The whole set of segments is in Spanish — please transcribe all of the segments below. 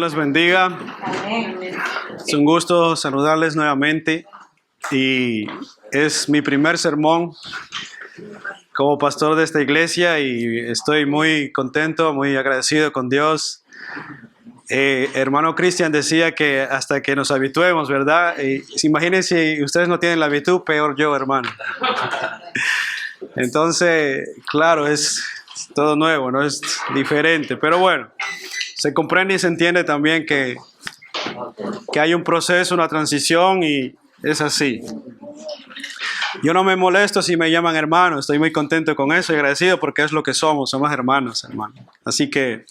les bendiga. Amén. Es un gusto saludarles nuevamente y es mi primer sermón como pastor de esta iglesia y estoy muy contento, muy agradecido con Dios. Hermano Cristian decía que hasta que nos habituemos, ¿verdad? Imagínense si ustedes no tienen la habitud, peor yo, hermano. Entonces, claro, es todo nuevo, no es diferente, pero bueno, se comprende y se entiende también que hay un proceso, una transición y es así. Yo no me molesto si me llaman hermano, estoy muy contento con eso y agradecido porque es lo que somos hermanos, hermano. Así que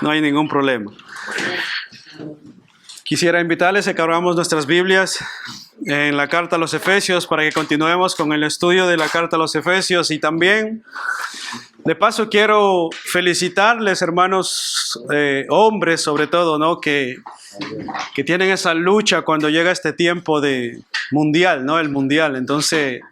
no hay ningún problema. Quisiera invitarles a que abramos nuestras Biblias en la carta a los Efesios para que continuemos con el estudio de la carta a los Efesios y también, de paso, quiero felicitarles, hermanos, hombres sobre todo, ¿no? Que tienen esa lucha cuando llega este tiempo de mundial, ¿no? El mundial. Entonces,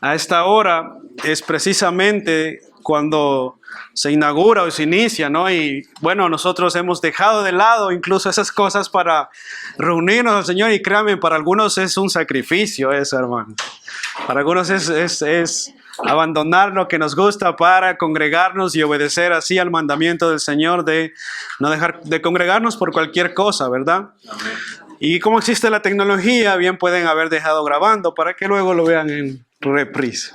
a esta hora es precisamente cuando se inaugura o se inicia, ¿no? Y bueno, nosotros hemos dejado de lado incluso esas cosas para reunirnos al Señor y créanme, para algunos es un sacrificio eso, hermano. Para algunos es abandonar lo que nos gusta para congregarnos y obedecer así al mandamiento del Señor de no dejar de congregarnos por cualquier cosa, ¿verdad? Amén. Y como existe la tecnología, bien pueden haber dejado grabando para que luego lo vean en reprise.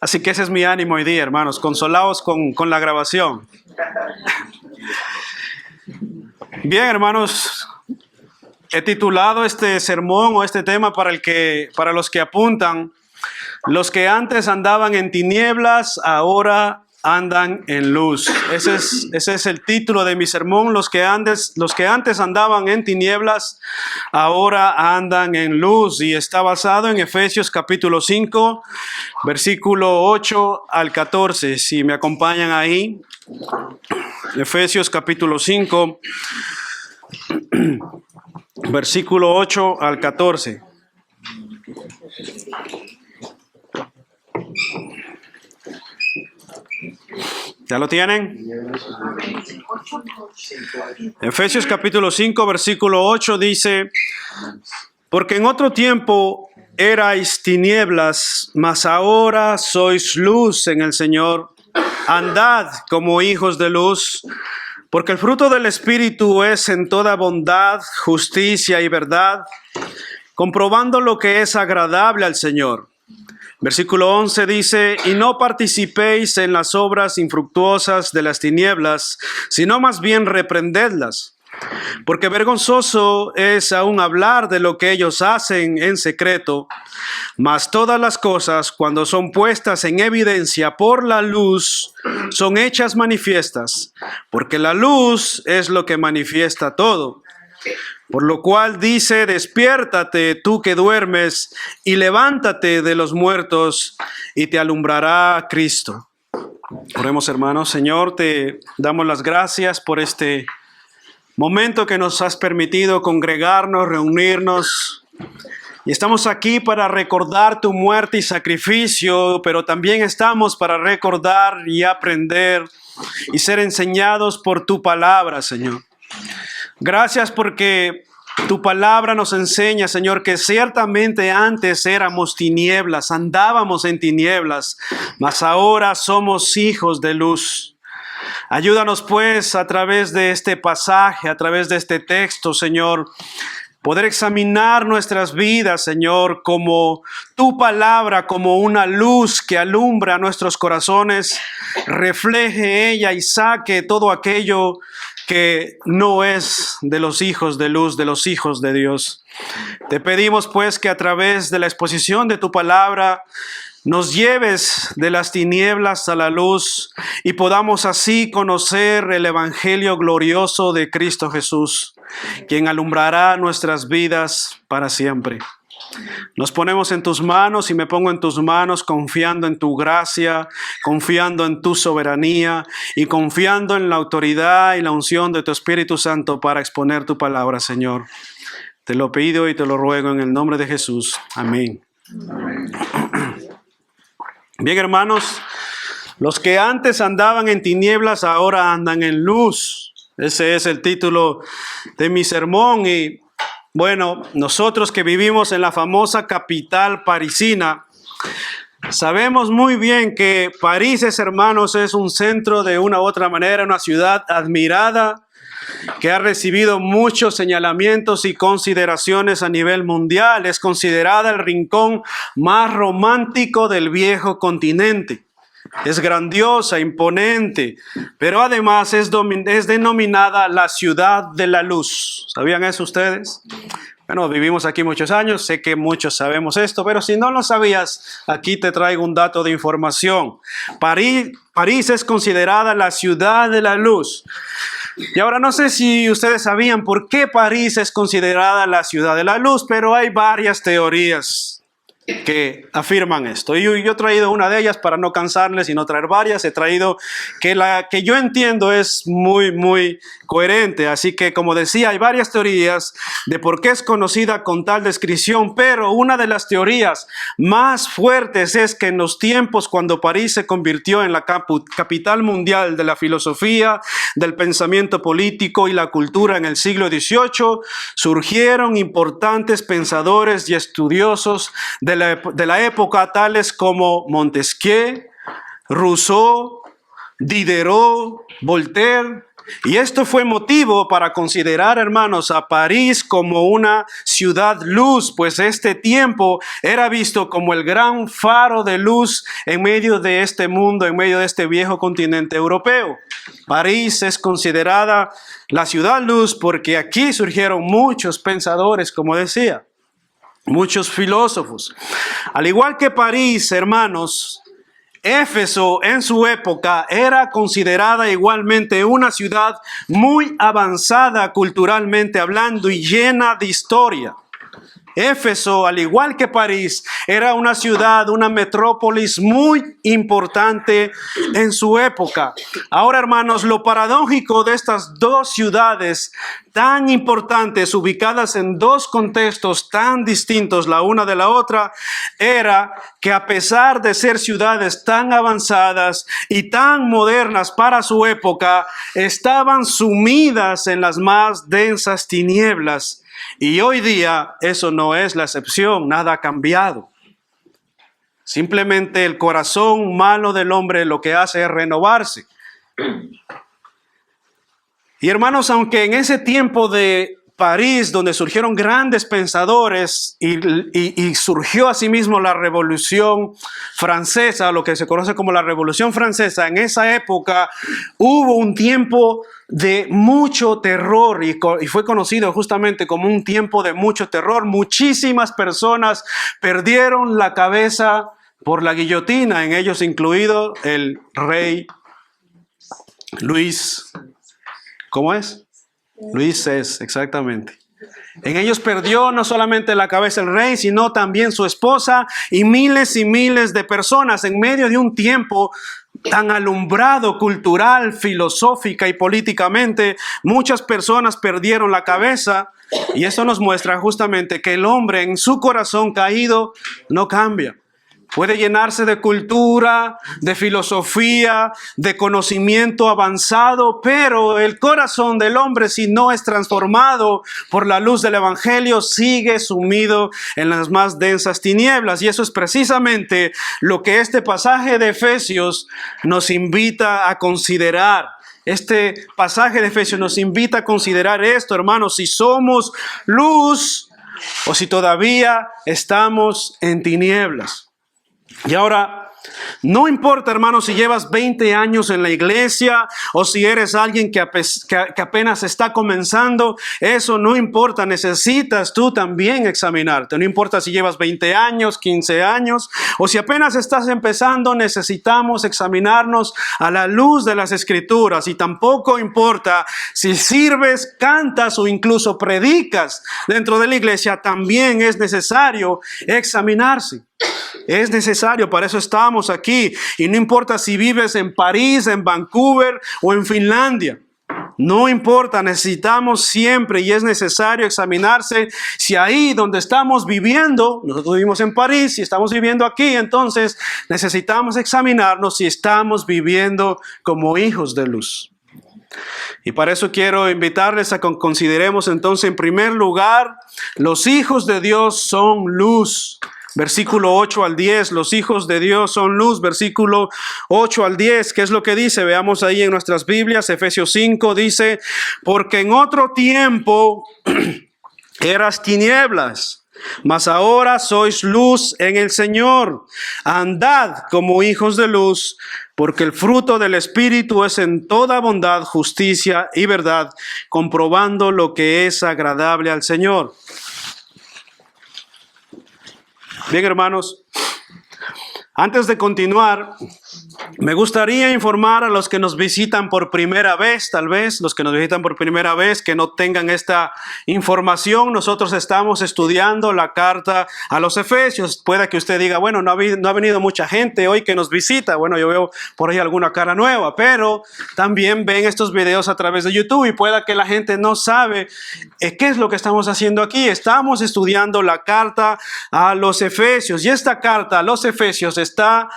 Así que ese es mi ánimo hoy día, hermanos, consolados con la grabación. Bien, hermanos, he titulado este sermón o este tema para los que apuntan: los que antes andaban en tinieblas, ahora andan en luz. Ese es el título de mi sermón. Los que antes andaban en tinieblas, ahora andan en luz. Y está basado en Efesios capítulo 5, versículo 8 al 14. Si me acompañan ahí. Efesios capítulo 5, versículo 8 al 14. ¿Ya lo tienen? Efesios capítulo 5, versículo 8 dice: porque en otro tiempo erais tinieblas, mas ahora sois luz en el Señor. Andad como hijos de luz, porque el fruto del Espíritu es en toda bondad, justicia y verdad, comprobando lo que es agradable al Señor. Versículo 11 dice: y no participéis en las obras infructuosas de las tinieblas, sino más bien reprendedlas. Porque vergonzoso es aún hablar de lo que ellos hacen en secreto, mas todas las cosas, cuando son puestas en evidencia por la luz, son hechas manifiestas, porque la luz es lo que manifiesta todo. Por lo cual dice: despiértate tú que duermes, y levántate de los muertos, y te alumbrará Cristo. Oremos, hermanos. Señor, te damos las gracias por este momento que nos has permitido congregarnos, reunirnos. Y estamos aquí para recordar tu muerte y sacrificio, pero también estamos para recordar y aprender y ser enseñados por tu palabra, Señor. Gracias porque tu palabra nos enseña, Señor, que ciertamente antes éramos tinieblas, andábamos en tinieblas, mas ahora somos hijos de luz. Ayúdanos pues a través de este pasaje, a través de este texto, Señor, poder examinar nuestras vidas, Señor, como tu palabra, como una luz que alumbra nuestros corazones, refleje ella y saque todo aquello que no es de los hijos de luz, de los hijos de Dios. Te pedimos pues que a través de la exposición de tu palabra nos lleves de las tinieblas a la luz y podamos así conocer el evangelio glorioso de Cristo Jesús, quien alumbrará nuestras vidas para siempre. Nos ponemos en tus manos y me pongo en tus manos confiando en tu gracia, confiando en tu soberanía y confiando en la autoridad y la unción de tu Espíritu Santo para exponer tu palabra, Señor. Te lo pido y te lo ruego en el nombre de Jesús. Amén. Amén. Bien, hermanos, los que antes andaban en tinieblas ahora andan en luz. Ese es el título de mi sermón. Y bueno, nosotros que vivimos en la famosa capital parisina, sabemos muy bien que París, hermanos, es un centro de una u otra manera, una ciudad admirada, que ha recibido muchos señalamientos y consideraciones a nivel mundial. Es considerada el rincón más romántico del viejo continente. Es grandiosa, imponente, pero además es denominada la ciudad de la luz. ¿Sabían eso ustedes? Bueno, vivimos aquí muchos años, sé que muchos sabemos esto, pero si no lo sabías, aquí te traigo un dato de información. París es considerada la ciudad de la luz. Y ahora no sé si ustedes sabían por qué París es considerada la ciudad de la luz, pero hay varias teorías que afirman esto. Y yo he traído una de ellas para no cansarles y no traer varias. He traído que la que yo entiendo es muy coherente. Así que, como decía, hay varias teorías de por qué es conocida con tal descripción, pero una de las teorías más fuertes es que en los tiempos cuando París se convirtió en la capital mundial de la filosofía, del pensamiento político y la cultura en el siglo XVIII, surgieron importantes pensadores y estudiosos de la época, tales como Montesquieu, Rousseau, Diderot, Voltaire. Y esto fue motivo para considerar, hermanos, a París como una ciudad luz, pues este tiempo era visto como el gran faro de luz en medio de este mundo, en medio de este viejo continente europeo. París es considerada la ciudad luz porque aquí surgieron muchos pensadores, como decía, muchos filósofos. Al igual que París, hermanos, Éfeso en su época era considerada igualmente una ciudad muy avanzada culturalmente hablando y llena de historia. Éfeso, al igual que París, era una ciudad, una metrópolis muy importante en su época. Ahora, hermanos, lo paradójico de estas dos ciudades tan importantes, ubicadas en dos contextos tan distintos la una de la otra, era que a pesar de ser ciudades tan avanzadas y tan modernas para su época, estaban sumidas en las más densas tinieblas. Y hoy día eso no es la excepción, nada ha cambiado. Simplemente el corazón malo del hombre lo que hace es renovarse. Y hermanos, aunque en ese tiempo de París, donde surgieron grandes pensadores y surgió asimismo la Revolución Francesa, lo que se conoce como la Revolución Francesa, en esa época hubo un tiempo de mucho terror y fue conocido justamente como un tiempo de mucho terror. Muchísimas personas perdieron la cabeza por la guillotina, en ellos incluido el rey Luis. ¿Cómo es? Luis es, exactamente. En ellos perdió no solamente la cabeza el rey, sino también su esposa y miles de personas en medio de un tiempo tan alumbrado cultural, filosófica y políticamente. Muchas personas perdieron la cabeza y eso nos muestra justamente que el hombre en su corazón caído no cambia. Puede llenarse de cultura, de filosofía, de conocimiento avanzado, pero el corazón del hombre, si no es transformado por la luz del Evangelio, sigue sumido en las más densas tinieblas. Y eso es precisamente lo que este pasaje de Efesios nos invita a considerar. Este pasaje de Efesios nos invita a considerar esto, hermanos, si somos luz o si todavía estamos en tinieblas. Y ahora, no importa, hermanos, si llevas 20 años en la iglesia o si eres alguien que apenas está comenzando, eso no importa, necesitas tú también examinarte. No importa si llevas 20 años, 15 años o si apenas estás empezando, necesitamos examinarnos a la luz de las Escrituras. Y tampoco importa si sirves, cantas o incluso predicas dentro de la iglesia, también es necesario examinarse. Es necesario, para eso estamos aquí. Y no importa si vives en París, en Vancouver o en Finlandia. No importa, necesitamos siempre y es necesario examinarse si ahí donde estamos viviendo, nosotros vivimos en París y estamos viviendo aquí, entonces necesitamos examinarnos si estamos viviendo como hijos de luz. Y para eso quiero invitarles a que consideremos entonces, en primer lugar, los hijos de Dios son luz. Versículo 8 al 10, los hijos de Dios son luz. Versículo 8 al 10, ¿qué es lo que dice? Veamos ahí en nuestras Biblias. Efesios 5 dice, porque en otro tiempo eras tinieblas, mas ahora sois luz en el Señor. Andad como hijos de luz, porque el fruto del Espíritu es en toda bondad, justicia y verdad, comprobando lo que es agradable al Señor. Bien, hermanos, antes de continuar, me gustaría informar a los que nos visitan por primera vez, tal vez los que nos visitan por primera vez, que no tengan esta información. Nosotros estamos estudiando la carta a los Efesios. Puede que usted diga, bueno, no ha venido mucha gente hoy que nos visita. Bueno, yo veo por ahí alguna cara nueva, pero también ven estos videos a través de YouTube y pueda que la gente no sabe qué es lo que estamos haciendo aquí. Estamos estudiando la carta a los Efesios, y esta carta a los Efesios está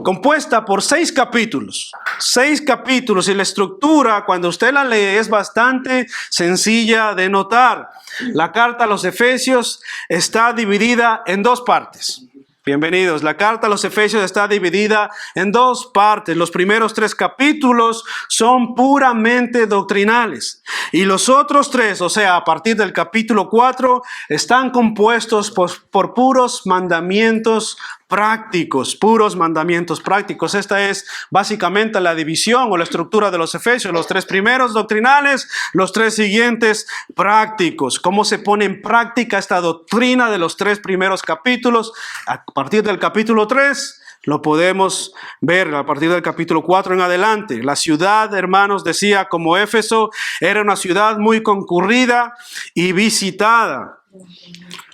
compuesta por 6 capítulos. 6 capítulos, y la estructura, cuando usted la lee, es bastante sencilla de notar. La carta a los Efesios está dividida en 2 partes. Bienvenidos. La carta a los Efesios está dividida en 2 partes. Los primeros 3 capítulos son puramente doctrinales. Y los otros 3, o sea, a partir del capítulo 4, están compuestos por puros mandamientos prácticos, puros mandamientos prácticos. Esta es básicamente la división o la estructura de los Efesios. Los 3 primeros doctrinales, los 3 siguientes prácticos. ¿Cómo se pone en práctica esta doctrina de los 3 primeros capítulos? A partir del capítulo 3 lo podemos ver a partir del capítulo 4 en adelante. La ciudad, hermanos, decía, como Éfeso, era una ciudad muy concurrida y visitada.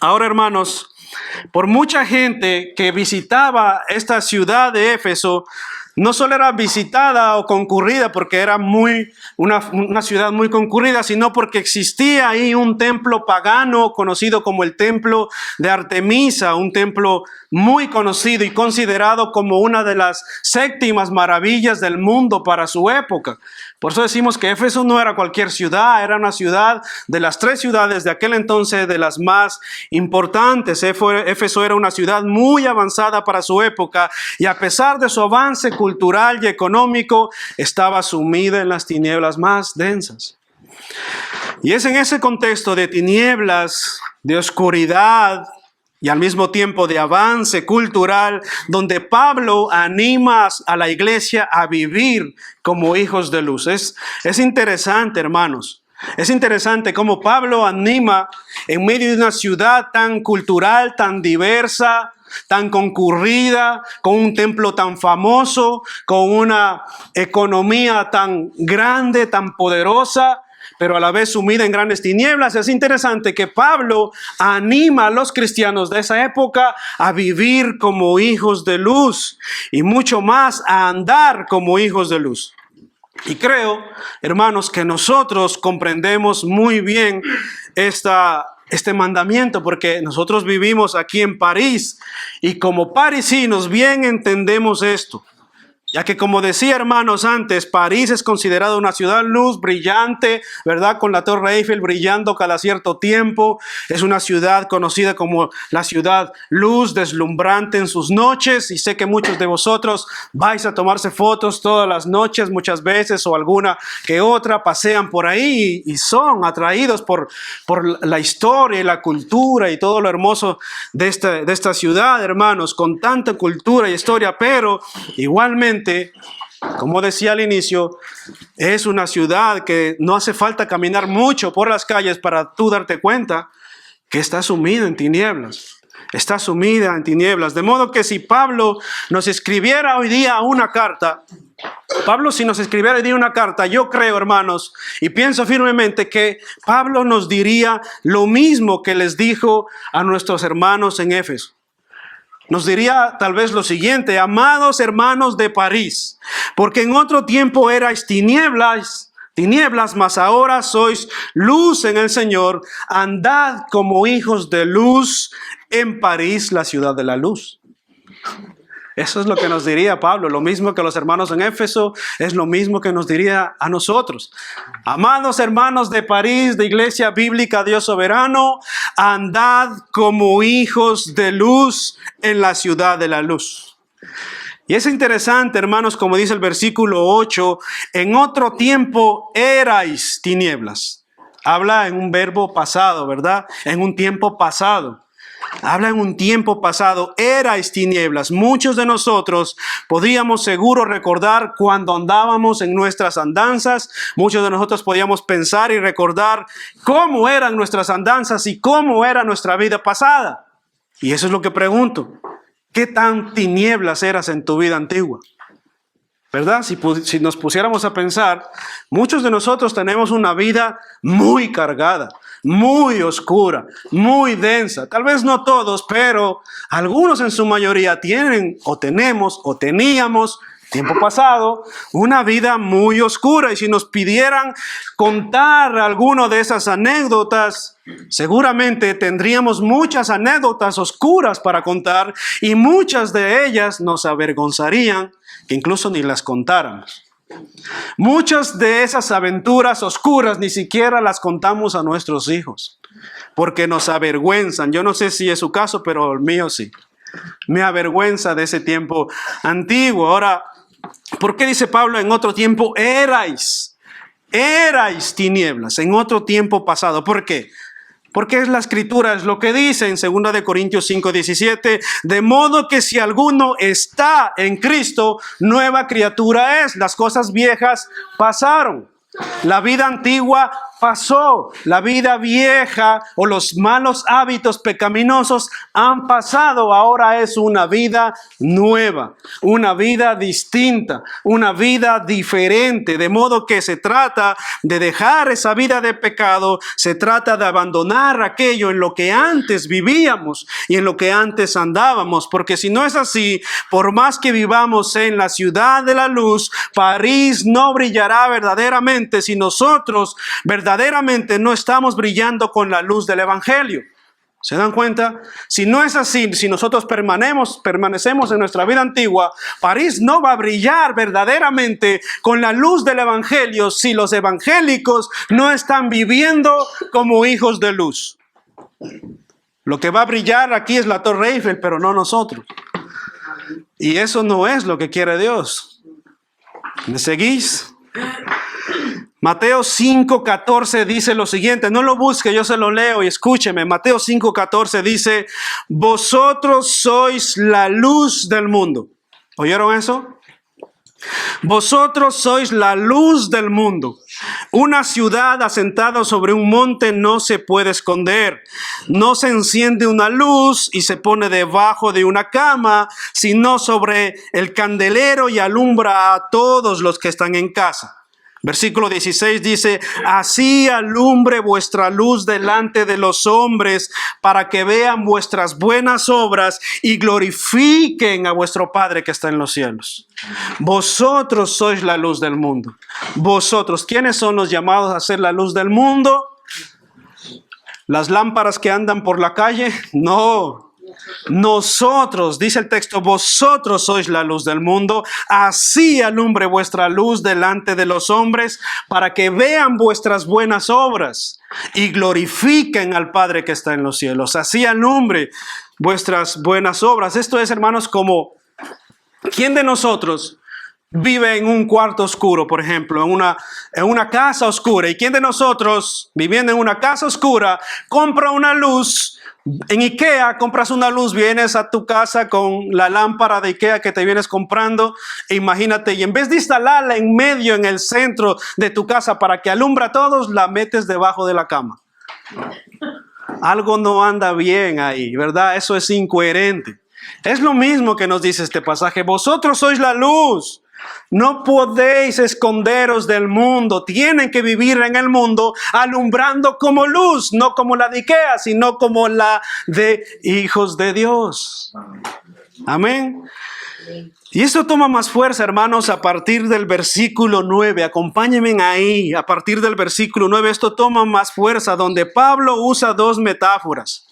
Ahora, hermanos, por mucha gente que visitaba esta ciudad de Éfeso, no solo era visitada o concurrida porque era una ciudad muy concurrida, sino porque existía ahí un templo pagano conocido como el templo de Artemisa, un templo muy conocido y considerado como una de las 7 maravillas del mundo para su época. Por eso decimos que Éfeso no era cualquier ciudad, era una ciudad de las 3 ciudades de aquel entonces, de las más importantes. Éfeso era una ciudad muy avanzada para su época, y a pesar de su avance cultural y económico, estaba sumida en las tinieblas más densas. Y es en ese contexto de tinieblas, de oscuridad y al mismo tiempo de avance cultural, donde Pablo anima a la iglesia a vivir como hijos de luz. Es interesante, hermanos. Es interesante cómo Pablo anima en medio de una ciudad tan cultural, tan diversa, tan concurrida, con un templo tan famoso, con una economía tan grande, tan poderosa, pero a la vez sumida en grandes tinieblas. Es interesante que Pablo anima a los cristianos de esa época a vivir como hijos de luz, y mucho más a andar como hijos de luz. Y creo, hermanos, que nosotros comprendemos muy bien este mandamiento, porque nosotros vivimos aquí en París, y como parisinos bien entendemos esto. Ya que, como decía, hermanos, antes, París es considerada una ciudad luz, brillante, ¿verdad? Con la Torre Eiffel brillando cada cierto tiempo. Es una ciudad conocida como la ciudad luz, deslumbrante en sus noches. Y sé que muchos de vosotros vais a tomarse fotos todas las noches, muchas veces, o alguna que otra, pasean por ahí y son atraídos por la historia y la cultura y todo lo hermoso de esta ciudad, hermanos, con tanta cultura y historia, pero igualmente, como decía al inicio, es una ciudad que no hace falta caminar mucho por las calles para tú darte cuenta que está sumida en tinieblas. Está sumida en tinieblas. De modo que si Pablo nos escribiera hoy día una carta, yo creo, hermanos, y pienso firmemente que Pablo nos diría lo mismo que les dijo a nuestros hermanos en Éfeso. Nos diría tal vez lo siguiente: amados hermanos de París, porque en otro tiempo erais tinieblas, mas ahora sois luz en el Señor. Andad como hijos de luz en París, la ciudad de la luz. Eso es lo que nos diría Pablo, lo mismo que los hermanos en Éfeso, es lo mismo que nos diría a nosotros. Amados hermanos de París, de Iglesia Bíblica Dios Soberano, andad como hijos de luz en la ciudad de la luz. Y es interesante, hermanos, como dice el versículo 8, en otro tiempo erais tinieblas. Habla en un verbo pasado, ¿verdad? En un tiempo pasado. Habla en un tiempo pasado, erais tinieblas. Muchos de nosotros podíamos seguro recordar cuando andábamos en nuestras andanzas. Muchos de nosotros podíamos pensar y recordar cómo eran nuestras andanzas y cómo era nuestra vida pasada. Y eso es lo que pregunto. ¿Qué tan tinieblas eras en tu vida antigua? ¿Verdad? Si nos pusiéramos a pensar, muchos de nosotros tenemos una vida muy cargada, muy oscura, muy densa. Tal vez no todos, pero algunos en su mayoría tienen o tenemos o teníamos tiempo pasado una vida muy oscura. Y si nos pidieran contar alguna de esas anécdotas, seguramente tendríamos muchas anécdotas oscuras para contar y muchas de ellas nos avergonzarían que incluso ni las contáramos. Muchas de esas aventuras oscuras ni siquiera las contamos a nuestros hijos porque nos avergüenzan. Yo no sé si es su caso, pero el mío sí. Me avergüenza de ese tiempo antiguo. Ahora, ¿por qué dice Pablo en otro tiempo erais tinieblas, en otro tiempo pasado? ¿Por qué? Porque es la escritura, es lo que dice en 2 de Corintios 5:17, de modo que si alguno está en Cristo, nueva criatura es. Las cosas viejas pasaron. La vida antigua pasó, la vida vieja o los malos hábitos pecaminosos han pasado. Ahora es una vida nueva, una vida distinta, una vida diferente. De modo que se trata de dejar esa vida de pecado, se trata de abandonar aquello en lo que antes vivíamos y en lo que antes andábamos. Porque si no es así, por más que vivamos en la ciudad de la luz, París no brillará verdaderamente si nosotros verdaderamente no estamos brillando con la luz del Evangelio. ¿Se dan cuenta? Si no es así, si nosotros permanecemos en nuestra vida antigua, París no va a brillar verdaderamente con la luz del Evangelio si los evangélicos no están viviendo como hijos de luz. Lo que va a brillar aquí es la Torre Eiffel, pero no nosotros. Y eso no es lo que quiere Dios. ¿Me seguís? Mateo 5:14 dice lo siguiente, no lo busque, yo se lo leo y escúcheme. Mateo 5:14 dice, vosotros sois la luz del mundo. ¿Oyeron eso? Vosotros sois la luz del mundo. Una ciudad asentada sobre un monte no se puede esconder. No se enciende una luz y se pone debajo de una cama, sino sobre el candelero y alumbra a todos los que están en casa. Versículo 16 dice, así alumbre vuestra luz delante de los hombres para que vean vuestras buenas obras y glorifiquen a vuestro Padre que está en los cielos. Vosotros sois la luz del mundo. Vosotros, ¿quiénes son los llamados a ser la luz del mundo? ¿Las lámparas que andan por la calle? No. Nosotros, dice el texto, vosotros sois la luz del mundo, así alumbre vuestra luz delante de los hombres para que vean vuestras buenas obras y glorifiquen al Padre que está en los cielos. Así alumbre vuestras buenas obras. Esto es, hermanos, como ¿quién de nosotros vive en un cuarto oscuro, por ejemplo, en una casa oscura? ¿Y quién de nosotros, viviendo en una casa oscura, compra una luz? En IKEA compras una luz, vienes a tu casa con la lámpara de IKEA que te vienes comprando, e imagínate, y en vez de instalarla en medio, en el centro de tu casa para que alumbra a todos, la metes debajo de la cama. Algo no anda bien ahí, ¿verdad? Eso es incoherente. Es lo mismo que nos dice este pasaje. Vosotros sois la luz. No podéis esconderos del mundo. Tienen que vivir en el mundo alumbrando como luz, no como la de IKEA, sino como la de hijos de Dios. Amén. Y esto toma más fuerza, hermanos, a partir del versículo 9. Acompáñenme ahí. A partir del versículo 9, esto toma más fuerza, donde Pablo usa dos metáforas.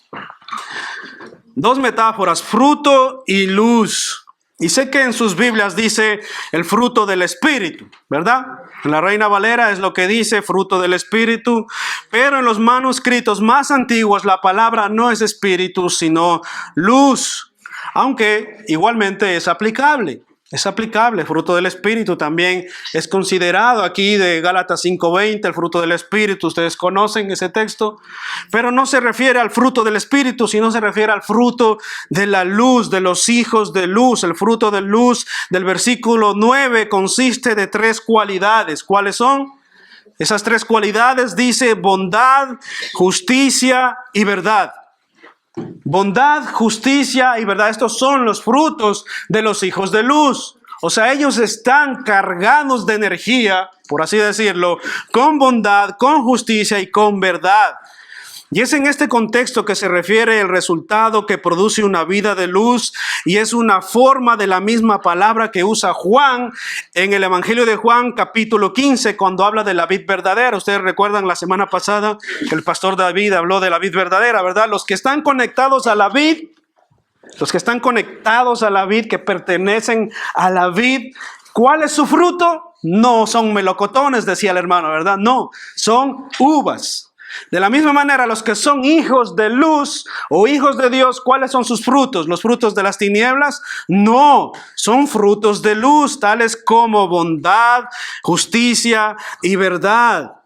Dos metáforas, fruto y luz. Y sé que en sus Biblias dice el fruto del Espíritu, ¿verdad? En la Reina Valera es lo que dice, fruto del Espíritu. Pero en los manuscritos más antiguos la palabra no es espíritu, sino luz. Aunque igualmente es aplicable. Es aplicable, fruto del Espíritu también es considerado aquí de Gálatas 5:20, el fruto del Espíritu. Ustedes conocen ese texto, pero no se refiere al fruto del Espíritu, sino se refiere al fruto de la luz, de los hijos de luz. El fruto de luz del versículo 9 consiste de 3 cualidades. ¿Cuáles son? Esas 3 cualidades dice bondad, justicia y verdad. Bondad, justicia y verdad. Estos son los frutos de los hijos de luz. O sea, ellos están cargados de energía, por así decirlo, con bondad, con justicia y con verdad. Y es en este contexto que se refiere el resultado que produce una vida de luz, y es una forma de la misma palabra que usa Juan en el Evangelio de Juan capítulo 15 cuando habla de la vid verdadera. Ustedes recuerdan la semana pasada que el pastor David habló de la vid verdadera, ¿verdad? Los que están conectados a la vid, que pertenecen a la vid, ¿cuál es su fruto? No son melocotones, decía el hermano, ¿verdad? No, son uvas. De la misma manera, los que son hijos de luz o hijos de Dios, ¿cuáles son sus frutos? ¿Los frutos de las tinieblas? No, son frutos de luz, tales como bondad, justicia y verdad.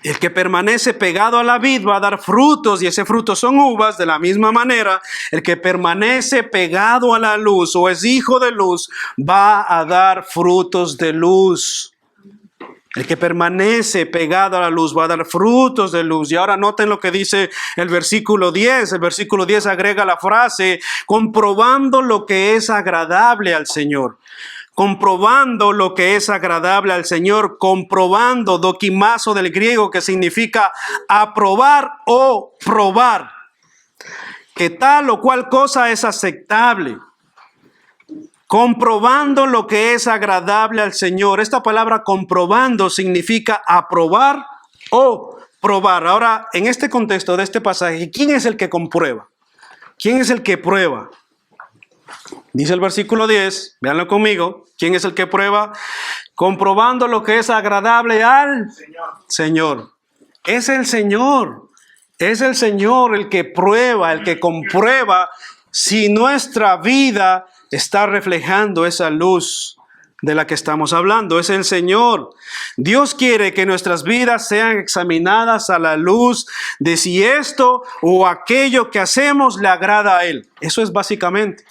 El que permanece pegado a la vid va a dar frutos, y ese fruto son uvas. De la misma manera, el que permanece pegado a la luz o es hijo de luz va a dar frutos de luz. El que permanece pegado a la luz va a dar frutos de luz. Y ahora noten lo que dice el versículo 10. El versículo 10 agrega la frase, comprobando lo que es agradable al Señor. Comprobando lo que es agradable al Señor. Comprobando, dokimazo del griego, que significa aprobar o probar. Que tal o cual cosa es aceptable. Comprobando lo que es agradable al Señor. Esta palabra comprobando significa aprobar o probar. Ahora, en este contexto de este pasaje, ¿quién es el que comprueba? ¿Quién es el que prueba? Dice el versículo 10, véanlo conmigo. ¿Quién es el que prueba? Comprobando lo que es agradable al Señor. Es el Señor. Es el Señor el que prueba, el que comprueba si nuestra vida está reflejando esa luz de la que estamos hablando. Es el Señor. Dios quiere que nuestras vidas sean examinadas a la luz de si esto o aquello que hacemos le agrada a Él. Eso es básicamente.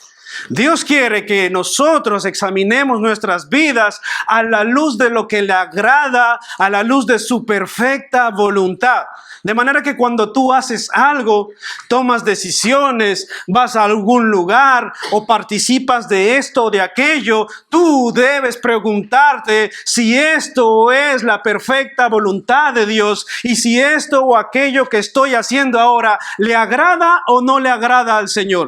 Dios quiere que nosotros examinemos nuestras vidas a la luz de lo que le agrada, a la luz de su perfecta voluntad. De manera que cuando tú haces algo, tomas decisiones, vas a algún lugar o participas de esto o de aquello, tú debes preguntarte si esto es la perfecta voluntad de Dios y si esto o aquello que estoy haciendo ahora le agrada o no le agrada al Señor.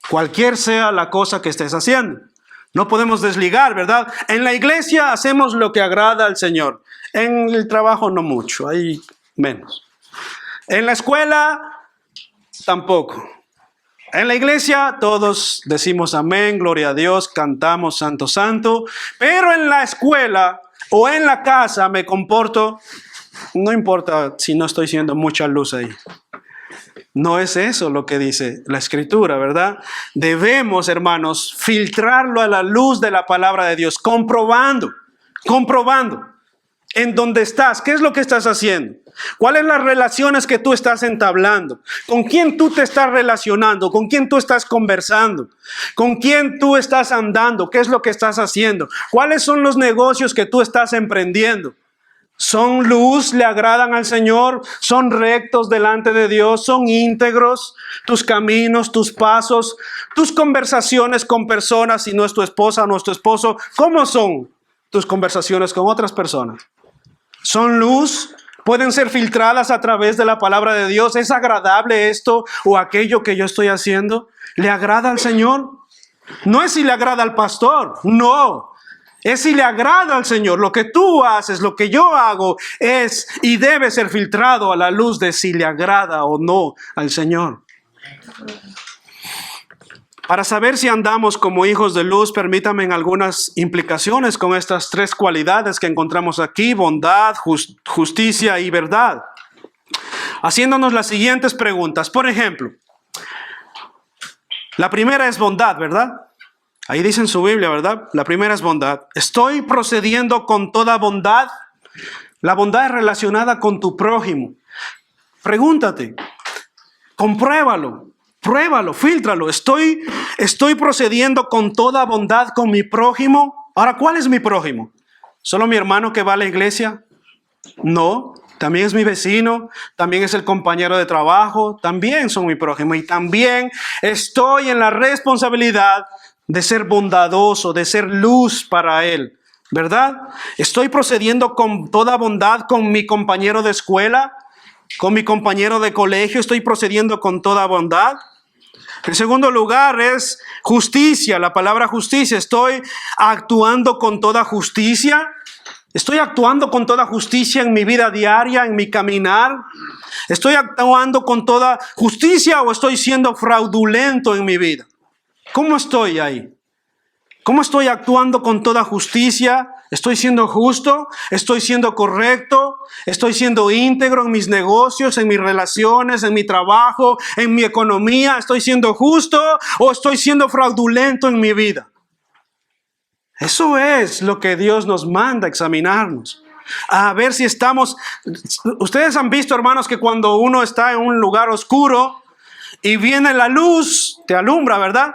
Cualquier sea la cosa que estés haciendo. No podemos desligar, ¿verdad? En la iglesia hacemos lo que agrada al Señor. En el trabajo no mucho, hay menos. En la escuela tampoco. En la iglesia todos decimos amén, gloria a Dios, cantamos santo, santo. Pero en la escuela o en la casa me comporto, no importa si no estoy haciendo mucha luz ahí. No es eso lo que dice la Escritura, ¿verdad? Debemos, hermanos, filtrarlo a la luz de la palabra de Dios, comprobando en dónde estás, qué es lo que estás haciendo, cuáles son las relaciones que tú estás entablando, con quién tú te estás relacionando, con quién tú estás conversando, con quién tú estás andando, qué es lo que estás haciendo, cuáles son los negocios que tú estás emprendiendo. ¿Son luz? ¿Le agradan al Señor? ¿Son rectos delante de Dios? ¿Son íntegros tus caminos, tus pasos, tus conversaciones con personas, si no es tu esposa o no es tu esposo? ¿Cómo son tus conversaciones con otras personas? ¿Son luz? ¿Pueden ser filtradas a través de la palabra de Dios? ¿Es agradable esto o aquello que yo estoy haciendo? ¿Le agrada al Señor? No es si le agrada al pastor, no. Es si le agrada al Señor. Lo que tú haces, lo que yo hago es y debe ser filtrado a la luz de si le agrada o no al Señor. Para saber si andamos como hijos de luz, permítanme algunas implicaciones con estas tres cualidades que encontramos aquí: bondad, justicia y verdad. Haciéndonos las siguientes preguntas. Por ejemplo, la primera es bondad, ¿verdad? Ahí dice en su Biblia, ¿verdad? La primera es bondad. ¿Estoy procediendo con toda bondad? La bondad es relacionada con tu prójimo. Pregúntate, compruébalo. Pruébalo, fíltralo. ¿Estoy procediendo con toda bondad con mi prójimo? Ahora, ¿cuál es mi prójimo? ¿Solo mi hermano que va a la iglesia? No, también es mi vecino, también es el compañero de trabajo, también son mi prójimo. Y también estoy en la responsabilidad de ser bondadoso, de ser luz para él, ¿verdad? ¿Estoy procediendo con toda bondad con mi compañero de escuela, con mi compañero de colegio? ¿Estoy procediendo con toda bondad? En segundo lugar es justicia, la palabra justicia. ¿Estoy actuando con toda justicia? ¿Estoy actuando con toda justicia en mi vida diaria, en mi caminar? ¿Estoy actuando con toda justicia o estoy siendo fraudulento en mi vida? ¿Cómo estoy ahí? ¿Cómo estoy actuando con toda justicia? ¿Estoy siendo justo? ¿Estoy siendo correcto? ¿Estoy siendo íntegro en mis negocios, en mis relaciones, en mi trabajo, en mi economía? ¿Estoy siendo justo o estoy siendo fraudulento en mi vida? Eso es lo que Dios nos manda a examinarnos. A ver si estamos... Ustedes han visto, hermanos, que cuando uno está en un lugar oscuro y viene la luz, te alumbra, ¿verdad?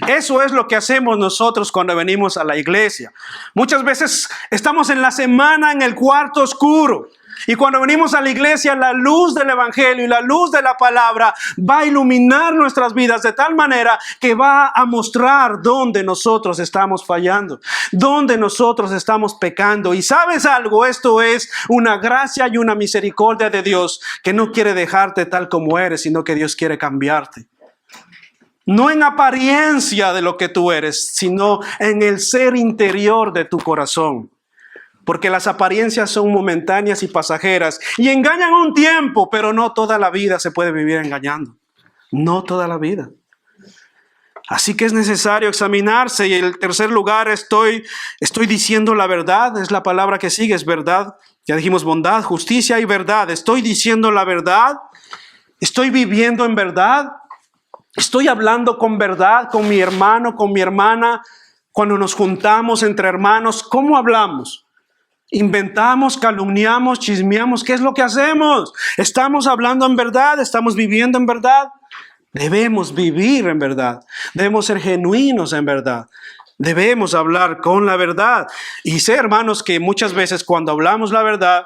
Eso es lo que hacemos nosotros cuando venimos a la iglesia. Muchas veces estamos en la semana en el cuarto oscuro. Y cuando venimos a la iglesia, la luz del evangelio y la luz de la palabra va a iluminar nuestras vidas de tal manera que va a mostrar dónde nosotros estamos fallando, dónde nosotros estamos pecando. Y ¿sabes algo? Esto es una gracia y una misericordia de Dios que no quiere dejarte tal como eres, sino que Dios quiere cambiarte. No en apariencia de lo que tú eres, sino en el ser interior de tu corazón. Porque las apariencias son momentáneas y pasajeras y engañan un tiempo, pero no toda la vida se puede vivir engañando. No toda la vida. Así que es necesario examinarse. Y en el tercer lugar, estoy diciendo la verdad. Es la palabra que sigue, es verdad. Ya dijimos bondad, justicia y verdad. Estoy diciendo la verdad. Estoy viviendo en verdad. Estoy hablando con verdad con mi hermano, con mi hermana. Cuando nos juntamos entre hermanos, ¿cómo hablamos? Inventamos, calumniamos, chismeamos. ¿Qué es lo que hacemos? ¿Estamos hablando en verdad? ¿Estamos viviendo en verdad? Debemos vivir en verdad. Debemos ser genuinos en verdad. Debemos hablar con la verdad. Y sé, hermanos, que muchas veces cuando hablamos la verdad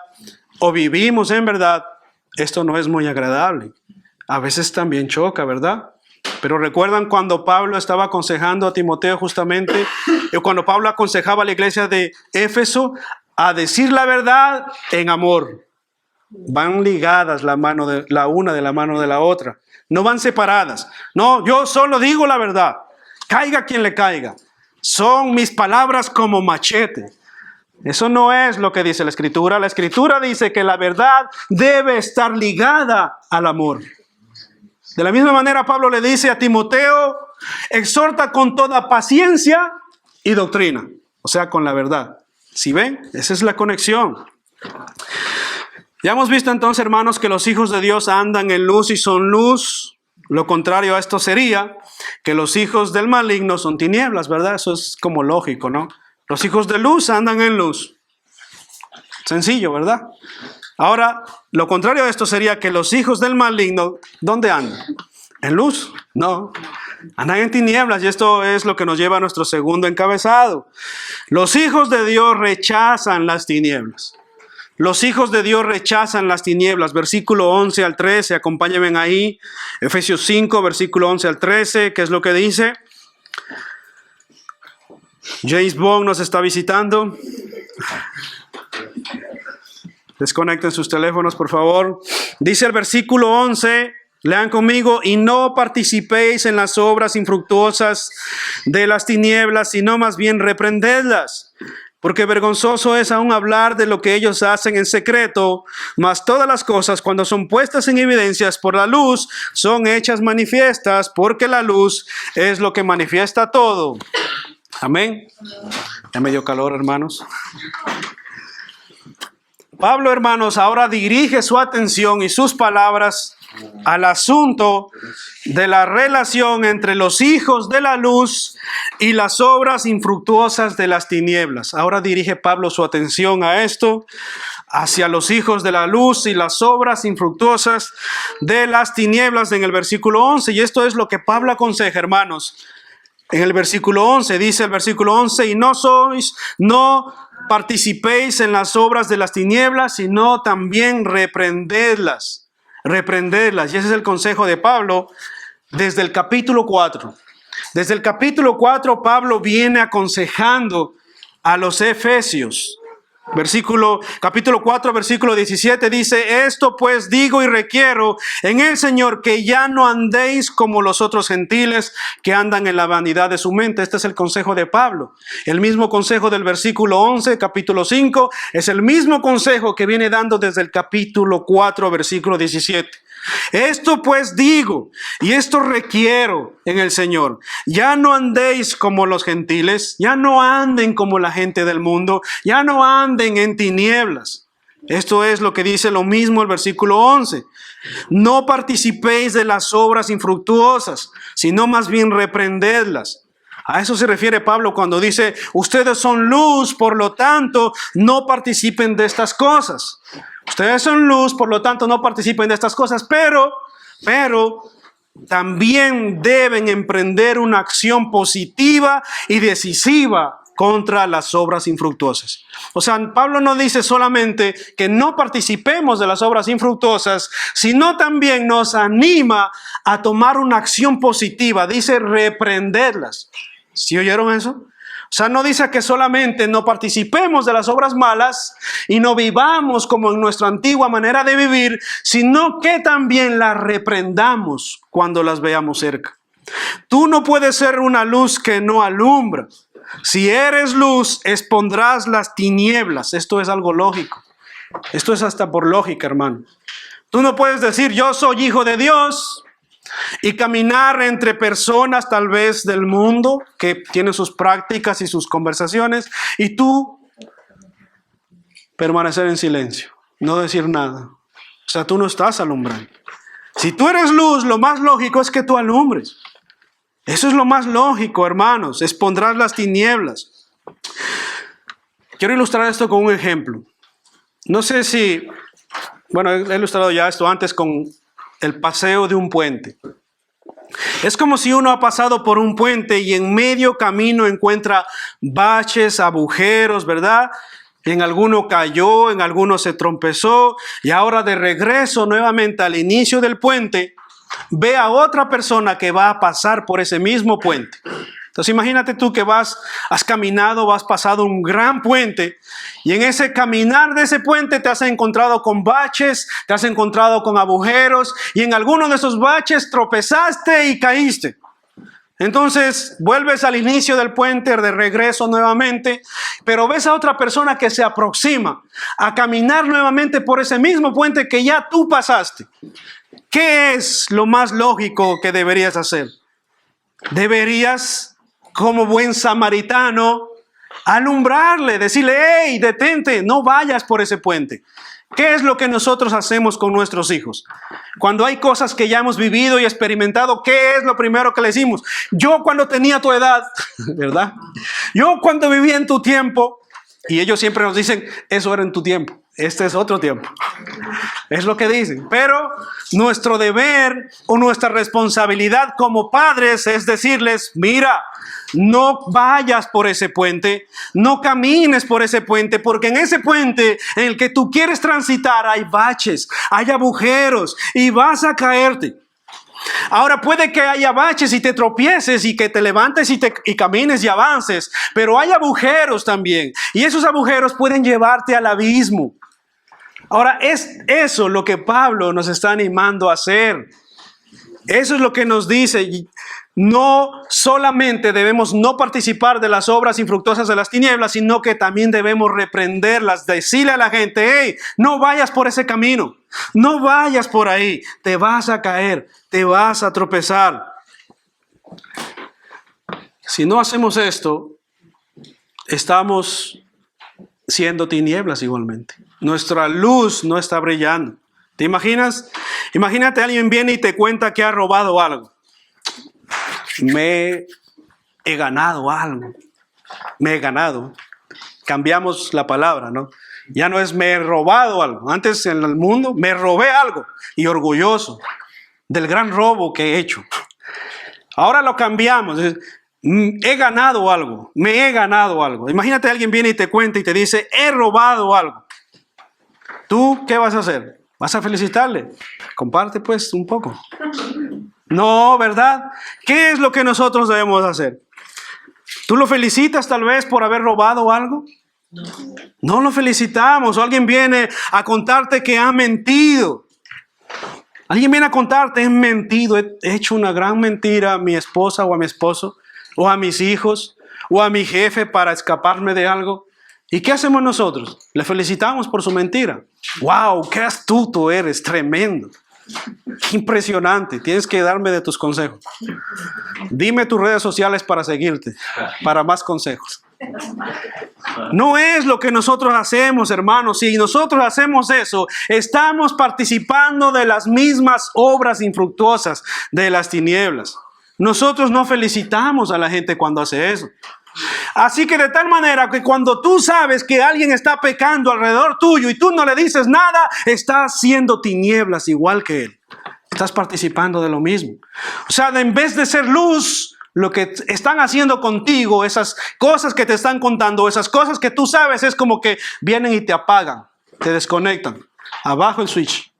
o vivimos en verdad, esto no es muy agradable. A veces también choca, ¿verdad? Pero recuerdan cuando Pablo estaba aconsejando a Timoteo justamente, cuando Pablo aconsejaba a la iglesia de Éfeso a decir la verdad en amor. Van ligadas la una de la mano de la otra. No van separadas. No, yo solo digo la verdad. Caiga quien le caiga. Son mis palabras como machete. Eso no es lo que dice la Escritura. La Escritura dice que la verdad debe estar ligada al amor. De la misma manera, Pablo le dice a Timoteo, exhorta con toda paciencia y doctrina. O sea, con la verdad. ¿Sí ven? Esa es la conexión. Ya hemos visto entonces, hermanos, que los hijos de Dios andan en luz y son luz. Lo contrario a esto sería que los hijos del maligno son tinieblas, ¿verdad? Eso es como lógico, ¿no? Los hijos de luz andan en luz. Sencillo, ¿verdad? Ahora, lo contrario a esto sería que los hijos del maligno, ¿dónde andan? ¿En luz? No. Andan en tinieblas y esto es lo que nos lleva a nuestro segundo encabezado. Los hijos de Dios rechazan las tinieblas. Los hijos de Dios rechazan las tinieblas. Versículo 11 al 13, acompáñenme ahí. Efesios 5, versículo 11 al 13, ¿qué es lo que dice? James Bond nos está visitando. Desconecten sus teléfonos, por favor. Dice el versículo 11, lean conmigo, y no participéis en las obras infructuosas de las tinieblas, sino más bien reprendedlas. porque vergonzoso es aún hablar de lo que ellos hacen en secreto, mas todas las cosas cuando son puestas en evidencias por la luz son hechas manifiestas, porque la luz es lo que manifiesta todo. Amén. Ya me dio calor, hermanos. Pablo, hermanos, ahora dirige su atención y sus palabras al asunto de la relación entre los hijos de la luz y las obras infructuosas de las tinieblas. Ahora dirige Pablo su atención a esto, hacia los hijos de la luz y las obras infructuosas de las tinieblas en el versículo 11. Y esto es lo que Pablo aconseja, hermanos. En el versículo 11, dice el versículo 11, y no participéis en las obras de las tinieblas, sino también reprendedlas. Reprenderlas. Y ese es el consejo de Pablo desde el capítulo 4. Desde el capítulo 4 Pablo viene aconsejando a los efesios. Capítulo 4, versículo 17 dice: esto pues digo y requiero en el Señor, que ya no andéis como los otros gentiles que andan en la vanidad de su mente. Este es el consejo de Pablo. El mismo consejo del versículo 11, capítulo 5, es el mismo consejo que viene dando desde el capítulo 4, versículo 17. Esto pues digo y esto requiero en el Señor: ya no andéis como los gentiles, ya no anden como la gente del mundo, ya no anden en tinieblas. Esto es lo que dice lo mismo el versículo 11. No participéis de las obras infructuosas, sino más bien reprendedlas. A eso se refiere Pablo cuando dice: ustedes son luz, por lo tanto no participen de estas cosas. Ustedes son luz, por lo tanto no participen de estas cosas, pero también deben emprender una acción positiva y decisiva contra las obras infructuosas. O sea, Pablo no dice solamente que no participemos de las obras infructuosas, sino también nos anima a tomar una acción positiva. Dice reprenderlas. ¿Sí oyeron eso? O sea, no dice que solamente no participemos de las obras malas y no vivamos como en nuestra antigua manera de vivir, sino que también las reprendamos cuando las veamos cerca. Tú no puedes ser una luz que no alumbra. Si eres luz, expondrás las tinieblas. Esto es algo lógico. Esto es hasta por lógica, hermano. Tú no puedes decir: yo soy hijo de Dios, y caminar entre personas tal vez del mundo que tienen sus prácticas y sus conversaciones, y tú permanecer en silencio, no decir nada. O sea, tú no estás alumbrando. Si tú eres luz, lo más lógico es que tú alumbres. Eso es lo más lógico, hermanos. Expondrás las tinieblas. Quiero ilustrar esto con un ejemplo. No sé si, he ilustrado ya esto antes con el paseo de un puente. Es como si uno ha pasado por un puente y en medio camino encuentra baches, agujeros, ¿verdad? En alguno cayó, en alguno se trompezó, y ahora de regreso nuevamente al inicio del puente, ve a otra persona que va a pasar por ese mismo puente. Entonces imagínate tú que has caminado, has pasado un gran puente, y en ese caminar de ese puente te has encontrado con baches, te has encontrado con agujeros, y en alguno de esos baches tropezaste y caíste. Entonces vuelves al inicio del puente de regreso nuevamente, pero ves a otra persona que se aproxima a caminar nuevamente por ese mismo puente que ya tú pasaste. ¿Qué es lo más lógico que deberías hacer? Deberías, como buen samaritano, alumbrarle, decirle: hey, detente, no vayas por ese puente. ¿Qué es lo que nosotros hacemos con nuestros hijos? Cuando hay cosas que ya hemos vivido y experimentado, ¿qué es lo primero que le decimos? Yo cuando tenía tu edad, ¿verdad? Yo cuando vivía en tu tiempo. Y ellos siempre nos dicen: eso era en tu tiempo, este es otro tiempo. Es lo que dicen. Pero nuestro deber o nuestra responsabilidad como padres es decirles: mira, no vayas por ese puente, no camines por ese puente, porque en ese puente en el que tú quieres transitar hay baches, hay agujeros y vas a caerte. Ahora puede que haya baches y te tropieces y que te levantes y camines y avances, pero hay agujeros también, y esos agujeros pueden llevarte al abismo. Ahora es eso lo que Pablo nos está animando a hacer. Eso es lo que nos dice. no solamente debemos no participar de las obras infructuosas de las tinieblas, sino que también debemos reprenderlas, decirle a la gente, hey, no vayas por ese camino, no vayas por ahí, te vas a caer, te vas a tropezar. Si no hacemos esto, estamos siendo tinieblas igualmente. Nuestra luz no está brillando. ¿Te imaginas? Imagínate, alguien viene y te cuenta que ha robado algo. Me he ganado algo. Me he ganado. Cambiamos la palabra, ¿no? Ya no es me he robado algo. Antes en el mundo me robé algo y orgulloso del gran robo que he hecho. Ahora lo cambiamos. He ganado algo. Me he ganado algo. Imagínate, alguien viene y te cuenta y te dice, he robado algo. ¿Tú qué vas a hacer? ¿Vas a felicitarle? Comparte pues un poco. No, ¿verdad? ¿Qué es lo que nosotros debemos hacer? ¿Tú lo felicitas tal vez por haber robado algo? No lo felicitamos. O alguien viene a contarte que ha mentido. Alguien viene a contarte, he mentido, he hecho una gran mentira a mi esposa o a mi esposo, o a mis hijos, o a mi jefe para escaparme de algo. ¿Y qué hacemos nosotros? Le felicitamos por su mentira. ¡Wow! ¡Qué astuto eres! ¡Tremendo! Impresionante. Tienes que darme de tus consejos. Dime tus redes sociales para seguirte, para más consejos. No es lo que nosotros hacemos, hermanos. Si nosotros hacemos eso, estamos participando de las mismas obras infructuosas de las tinieblas. Nosotros no felicitamos a la gente cuando hace eso. Así que de tal manera que cuando tú sabes que alguien está pecando alrededor tuyo y tú no le dices nada, estás haciendo tinieblas igual que él. Estás participando de lo mismo. O sea, en vez de ser luz, lo que están haciendo contigo, esas cosas que te están contando, esas cosas que tú sabes, es como que vienen y te apagan, te desconectan. Abajo el switch.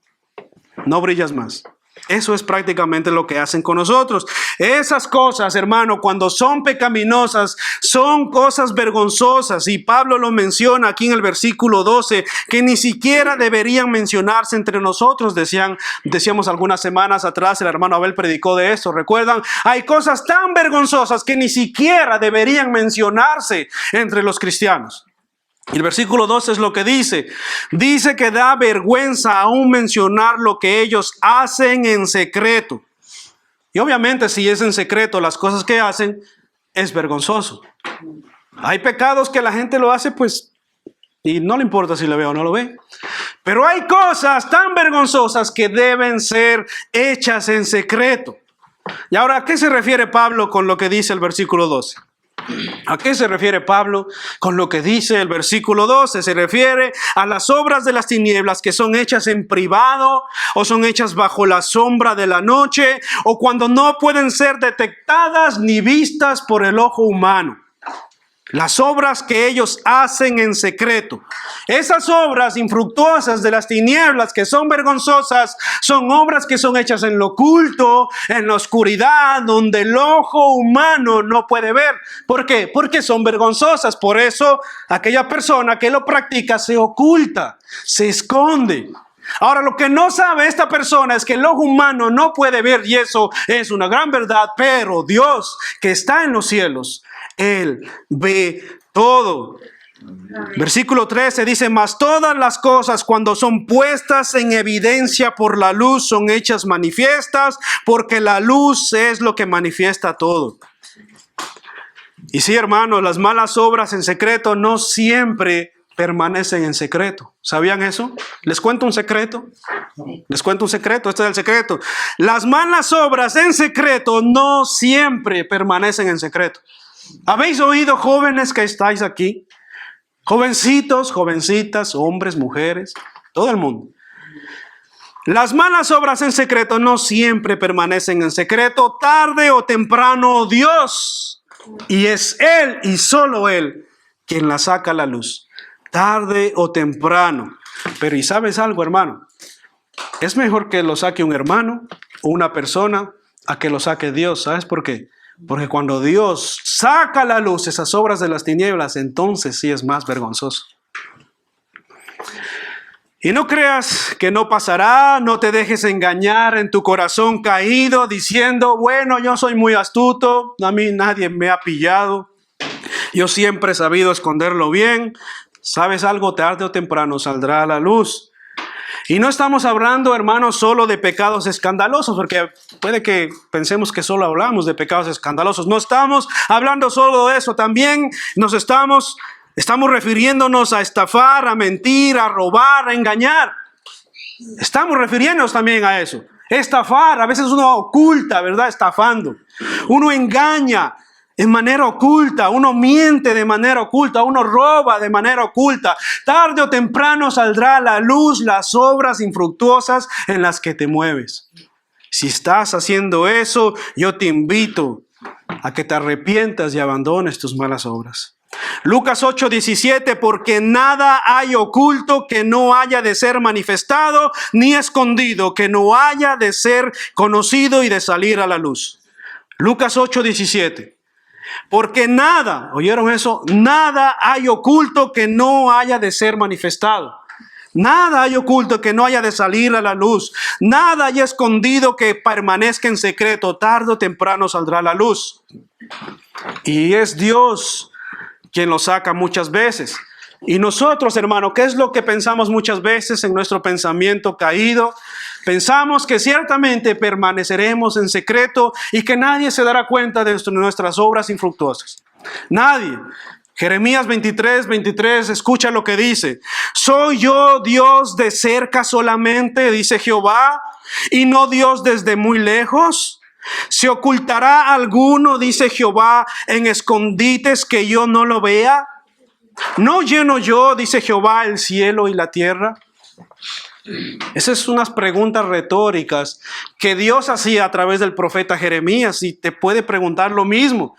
No brillas más. Eso es prácticamente lo que hacen con nosotros. Esas cosas, hermano, cuando son pecaminosas, son cosas vergonzosas. Y Pablo lo menciona aquí en el versículo 12, que ni siquiera deberían mencionarse entre nosotros. Decíamos algunas semanas atrás, el hermano Abel predicó de eso. ¿Recuerdan? Hay cosas tan vergonzosas que ni siquiera deberían mencionarse entre los cristianos. El versículo 12 es lo que dice. Dice que da vergüenza aún mencionar lo que ellos hacen en secreto. Y obviamente si es en secreto las cosas que hacen, es vergonzoso. Hay pecados que la gente lo hace pues y no le importa si lo ve o no lo ve. Pero hay cosas tan vergonzosas que deben ser hechas en secreto. Y ahora, ¿a qué se refiere Pablo con lo que dice el versículo 12? ¿A qué se refiere Pablo con lo que dice el versículo 12? Se refiere a las obras de las tinieblas que son hechas en privado o son hechas bajo la sombra de la noche o cuando no pueden ser detectadas ni vistas por el ojo humano. Las obras que ellos hacen en secreto. Esas obras infructuosas de las tinieblas que son vergonzosas son obras que son hechas en lo oculto, en la oscuridad, donde el ojo humano no puede ver. ¿Por qué? Porque son vergonzosas. Por eso aquella persona que lo practica se oculta, se esconde. Ahora, lo que no sabe esta persona es que el ojo humano no puede ver, y eso es una gran verdad, pero Dios que está en los cielos, Él ve todo. Versículo 13 dice, mas todas las cosas cuando son puestas en evidencia por la luz son hechas manifiestas, porque la luz es lo que manifiesta todo. Y sí, hermanos, las malas obras en secreto no siempre permanecen en secreto. ¿Sabían eso? ¿Les cuento un secreto? Les cuento un secreto, este es el secreto. Las malas obras en secreto no siempre permanecen en secreto. ¿Habéis oído, jóvenes que estáis aquí? Jovencitos, jovencitas, hombres, mujeres, todo el mundo. Las malas obras en secreto no siempre permanecen en secreto. Tarde o temprano Dios, y es Él y solo Él quien las saca a la luz. Tarde o temprano. Pero ¿y sabes algo, hermano? Es mejor que lo saque un hermano o una persona a que lo saque Dios. ¿Sabes por qué? Porque cuando Dios saca a la luz esas obras de las tinieblas, entonces sí es más vergonzoso. Y no creas que no pasará, no te dejes engañar en tu corazón caído diciendo, bueno, yo soy muy astuto, a mí nadie me ha pillado, yo siempre he sabido esconderlo bien. ¿Sabes algo? Tarde o temprano saldrá a la luz. Y no estamos hablando, hermanos, solo de pecados escandalosos, porque puede que pensemos que solo hablamos de pecados escandalosos. No estamos hablando solo de eso, también estamos refiriéndonos a estafar, a mentir, a robar, a engañar. Estamos refiriéndonos también a eso. Estafar, a veces uno oculta, ¿verdad? Estafando. Uno engaña en manera oculta, uno miente de manera oculta, uno roba de manera oculta. Tarde o temprano saldrá a la luz las obras infructuosas en las que te mueves. Si estás haciendo eso, yo te invito a que te arrepientas y abandones tus malas obras. Lucas 8:17, porque nada hay oculto que no haya de ser manifestado, ni escondido que no haya de ser conocido y de salir a la luz. Lucas 8:17. Porque nada, ¿oyeron eso? Nada hay oculto que no haya de ser manifestado. Nada hay oculto que no haya de salir a la luz. Nada hay escondido que permanezca en secreto. Tarde o temprano saldrá a la luz. Y es Dios quien lo saca muchas veces. Y nosotros, hermano, ¿qué es lo que pensamos muchas veces en nuestro pensamiento caído? Pensamos que ciertamente permaneceremos en secreto y que nadie se dará cuenta de nuestras obras infructuosas. Nadie. Jeremías 23:23, escucha lo que dice. ¿Soy yo Dios de cerca solamente, dice Jehová, y no Dios desde muy lejos? ¿Se ocultará alguno, dice Jehová, en escondites que yo no lo vea? ¿No lleno yo, dice Jehová, el cielo y la tierra? Esas son unas preguntas retóricas que Dios hacía a través del profeta Jeremías, y te puede preguntar lo mismo.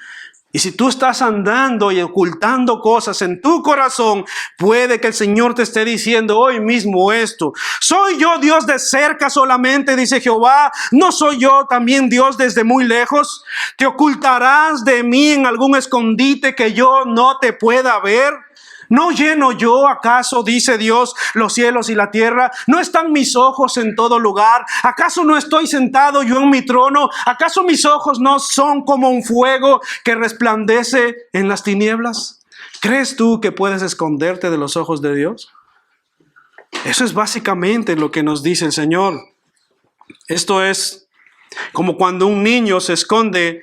Y si tú estás andando y ocultando cosas en tu corazón, puede que el Señor te esté diciendo hoy mismo esto. ¿Soy yo Dios de cerca solamente, dice Jehová? ¿No soy yo también Dios desde muy lejos? ¿Te ocultarás de mí en algún escondite que yo no te pueda ver? ¿No lleno yo, acaso, dice Dios, los cielos y la tierra? ¿No están mis ojos en todo lugar? ¿Acaso no estoy sentado yo en mi trono? ¿Acaso mis ojos no son como un fuego que resplandece en las tinieblas? ¿Crees tú que puedes esconderte de los ojos de Dios? Eso es básicamente lo que nos dice el Señor. Esto es como cuando un niño se esconde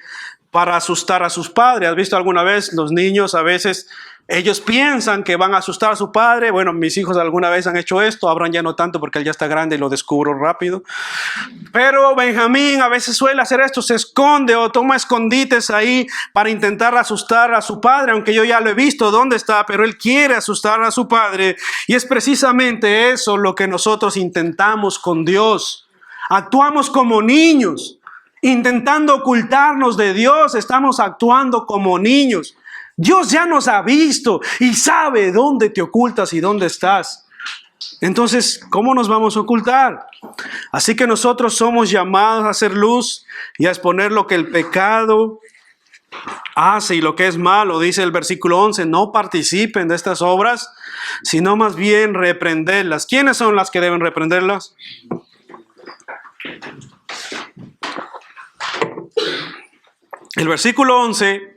para asustar a sus padres. ¿Has visto alguna vez los niños a veces? Ellos piensan que van a asustar a su padre. Bueno, mis hijos alguna vez han hecho esto. Abraham ya no tanto porque él ya está grande y lo descubro rápido. Pero Benjamín a veces suele hacer esto. Se esconde o toma escondites ahí para intentar asustar a su padre. Aunque yo ya lo he visto dónde está, pero él quiere asustar a su padre. Y es precisamente eso lo que nosotros intentamos con Dios. Actuamos como niños, intentando ocultarnos de Dios. Estamos actuando como niños. Dios ya nos ha visto y sabe dónde te ocultas y dónde estás. Entonces, ¿cómo nos vamos a ocultar? Así que nosotros somos llamados a hacer luz y a exponer lo que el pecado hace y lo que es malo. Dice el versículo 11, no participen de estas obras, sino más bien reprenderlas. ¿Quiénes son las que deben reprenderlas? El versículo 11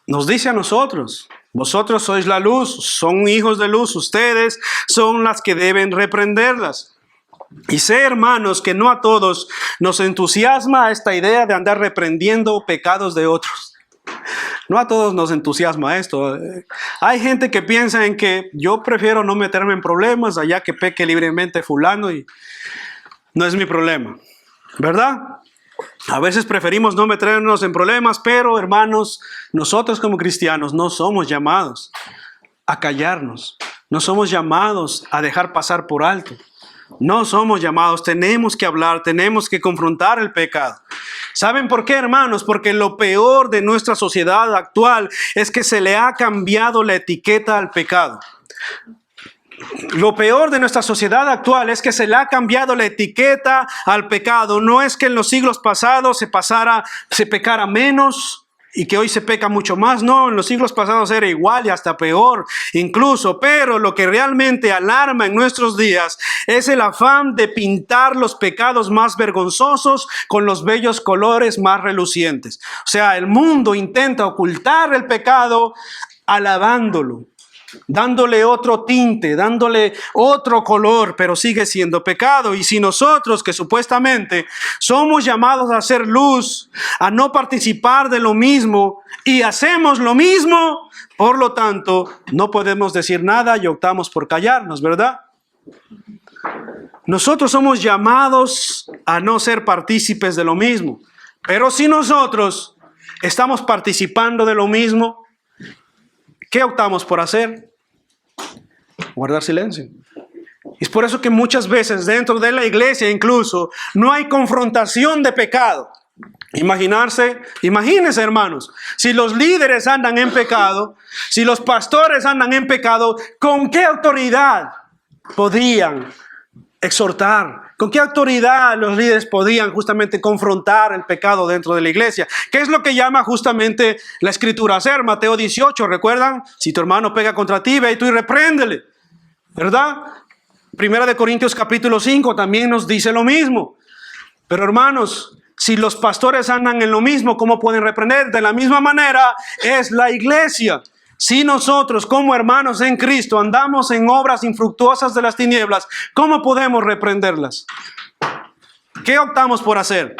nos dice a nosotros, vosotros sois la luz, son hijos de luz, ustedes son las que deben reprenderlas. Y sé, hermanos, que no a todos nos entusiasma esta idea de andar reprendiendo pecados de otros. No a todos nos entusiasma esto. Hay gente que piensa en que yo prefiero no meterme en problemas allá que peque libremente fulano y no es mi problema, ¿verdad? A veces preferimos no meternos en problemas, pero hermanos, nosotros como cristianos no somos llamados a callarnos. No somos llamados a dejar pasar por alto. No somos llamados, tenemos que hablar, tenemos que confrontar el pecado. ¿Saben por qué, hermanos? Porque lo peor de nuestra sociedad actual es que se le ha cambiado la etiqueta al pecado. Lo peor de nuestra sociedad actual es que se le ha cambiado la etiqueta al pecado. No es que en los siglos pasados se pecara menos. y que hoy se peca mucho más. No, en los siglos pasados era igual y hasta peor incluso. Pero lo que realmente alarma en nuestros días es el afán de pintar los pecados más vergonzosos con los bellos colores más relucientes. O sea, el mundo intenta ocultar el pecado alabándolo, dándole otro tinte, dándole otro color, pero sigue siendo pecado. Y si nosotros, que supuestamente somos llamados a hacer luz, a no participar de lo mismo y hacemos lo mismo, por lo tanto, no podemos decir nada y optamos por callarnos, ¿verdad? Nosotros somos llamados a no ser partícipes de lo mismo, pero si nosotros estamos participando de lo mismo, ¿qué optamos por hacer? Guardar silencio. Y es por eso que muchas veces dentro de la iglesia incluso no hay confrontación de pecado. Imagínense, hermanos, si los líderes andan en pecado, si los pastores andan en pecado, ¿con qué autoridad podían exhortar? ¿Con qué autoridad los líderes podían justamente confrontar el pecado dentro de la iglesia? ¿Qué es lo que llama justamente la Escritura a hacer? Mateo 18, ¿recuerdan? Si tu hermano pega contra ti, ve y tú y repréndele, ¿verdad? Primera de Corintios capítulo 5 también nos dice lo mismo. Pero hermanos, si los pastores andan en lo mismo, ¿cómo pueden reprender? De la misma manera es la iglesia. Si nosotros como hermanos en Cristo andamos en obras infructuosas de las tinieblas, ¿cómo podemos reprenderlas? ¿Qué optamos por hacer?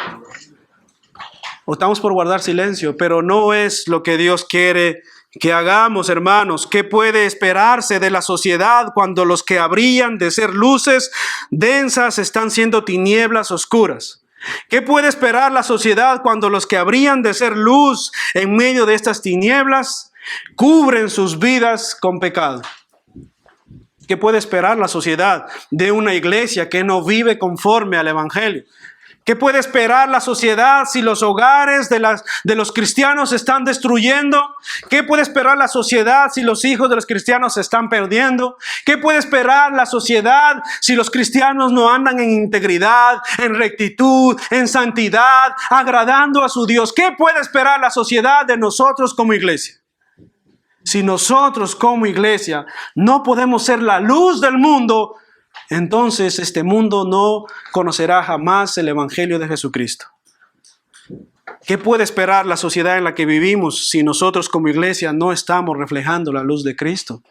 Optamos por guardar silencio, pero no es lo que Dios quiere que hagamos, hermanos. ¿Qué puede esperarse de la sociedad cuando los que habrían de ser luces densas están siendo tinieblas oscuras? ¿Qué puede esperar la sociedad cuando los que habrían de ser luz en medio de estas tinieblas cubren sus vidas con pecado? ¿Qué puede esperar la sociedad de una iglesia que no vive conforme al evangelio? ¿Qué puede esperar la sociedad si los hogares de los cristianos se están destruyendo? ¿Qué puede esperar la sociedad si los hijos de los cristianos se están perdiendo? ¿Qué puede esperar la sociedad si los cristianos no andan en integridad, en rectitud, en santidad, agradando a su Dios? ¿Qué puede esperar la sociedad de nosotros como iglesia? Si nosotros como iglesia no podemos ser la luz del mundo, entonces este mundo no conocerá jamás el evangelio de Jesucristo. ¿Qué puede esperar la sociedad en la que vivimos si nosotros como iglesia no estamos reflejando la luz de Cristo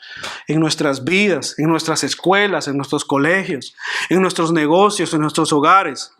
en nuestras vidas, en nuestras escuelas, en nuestros colegios, en nuestros negocios, en nuestros hogares?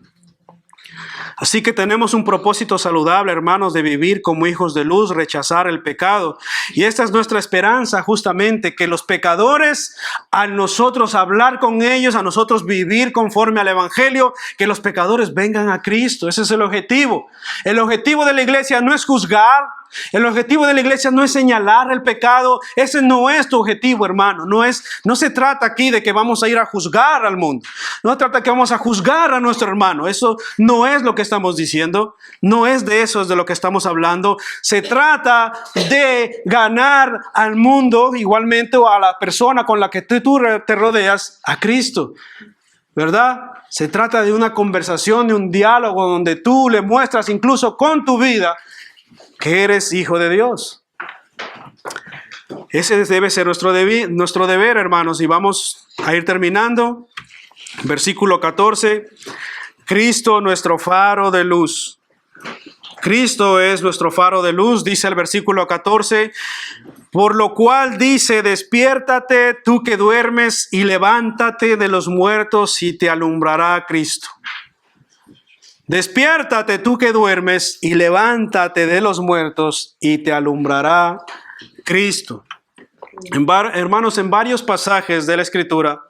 Así que tenemos un propósito saludable, hermanos, de vivir como hijos de luz, rechazar el pecado. Y esta es nuestra esperanza, justamente, que los pecadores, a nosotros hablar con ellos, a nosotros vivir conforme al evangelio, que los pecadores vengan a Cristo. Ese es el objetivo. El objetivo de la iglesia no es juzgar. El objetivo de la iglesia no es señalar el pecado. Ese no es tu objetivo, hermano. No se trata aquí de que vamos a ir a juzgar al mundo. No se trata de que vamos a juzgar a nuestro hermano. Eso no es lo que estamos diciendo. No es de eso de lo que estamos hablando. Se trata de ganar al mundo igualmente, o a la persona con la que tú te rodeas, a Cristo, ¿verdad? Se trata de una conversación, de un diálogo donde tú le muestras incluso con tu vida que eres hijo de Dios. Ese debe ser nuestro deber, hermanos. Y vamos a ir terminando. Versículo 14. Cristo, nuestro faro de luz. Cristo es nuestro faro de luz, dice el versículo 14. Por lo cual dice, despiértate tú que duermes y levántate de los muertos y te alumbrará Cristo. Despiértate tú que duermes y levántate de los muertos y te alumbrará Cristo. Hermanos, en varios pasajes de la Escritura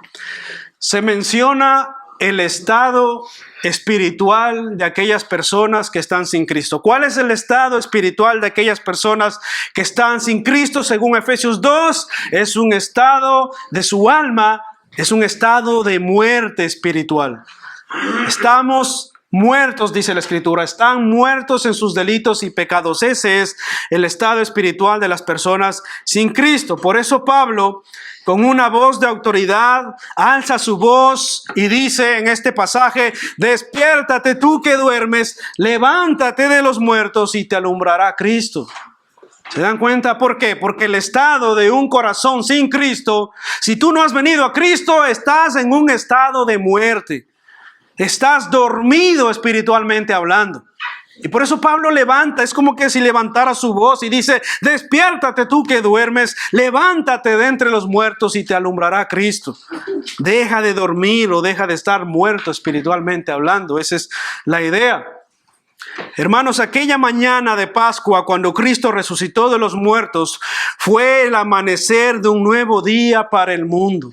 se menciona el estado espiritual de aquellas personas que están sin Cristo. ¿Cuál es el estado espiritual de aquellas personas que están sin Cristo? Según Efesios 2, es un estado de su alma, es un estado de muerte espiritual. Estamos muertos, dice la Escritura, están muertos en sus delitos y pecados. Ese es el estado espiritual de las personas sin Cristo. Por eso Pablo, con una voz de autoridad, alza su voz y dice en este pasaje: despiértate tú que duermes, levántate de los muertos y te alumbrará Cristo. ¿Se dan cuenta por qué? Porque el estado de un corazón sin Cristo, si tú no has venido a Cristo, estás en un estado de muerte. Estás dormido espiritualmente hablando. Y por eso Pablo levanta, es como que si levantara su voz y dice: despiértate tú que duermes, levántate de entre los muertos y te alumbrará Cristo. Deja de dormir o deja de estar muerto espiritualmente hablando. Esa es la idea. Hermanos, aquella mañana de Pascua, cuando Cristo resucitó de los muertos, fue el amanecer de un nuevo día para el mundo.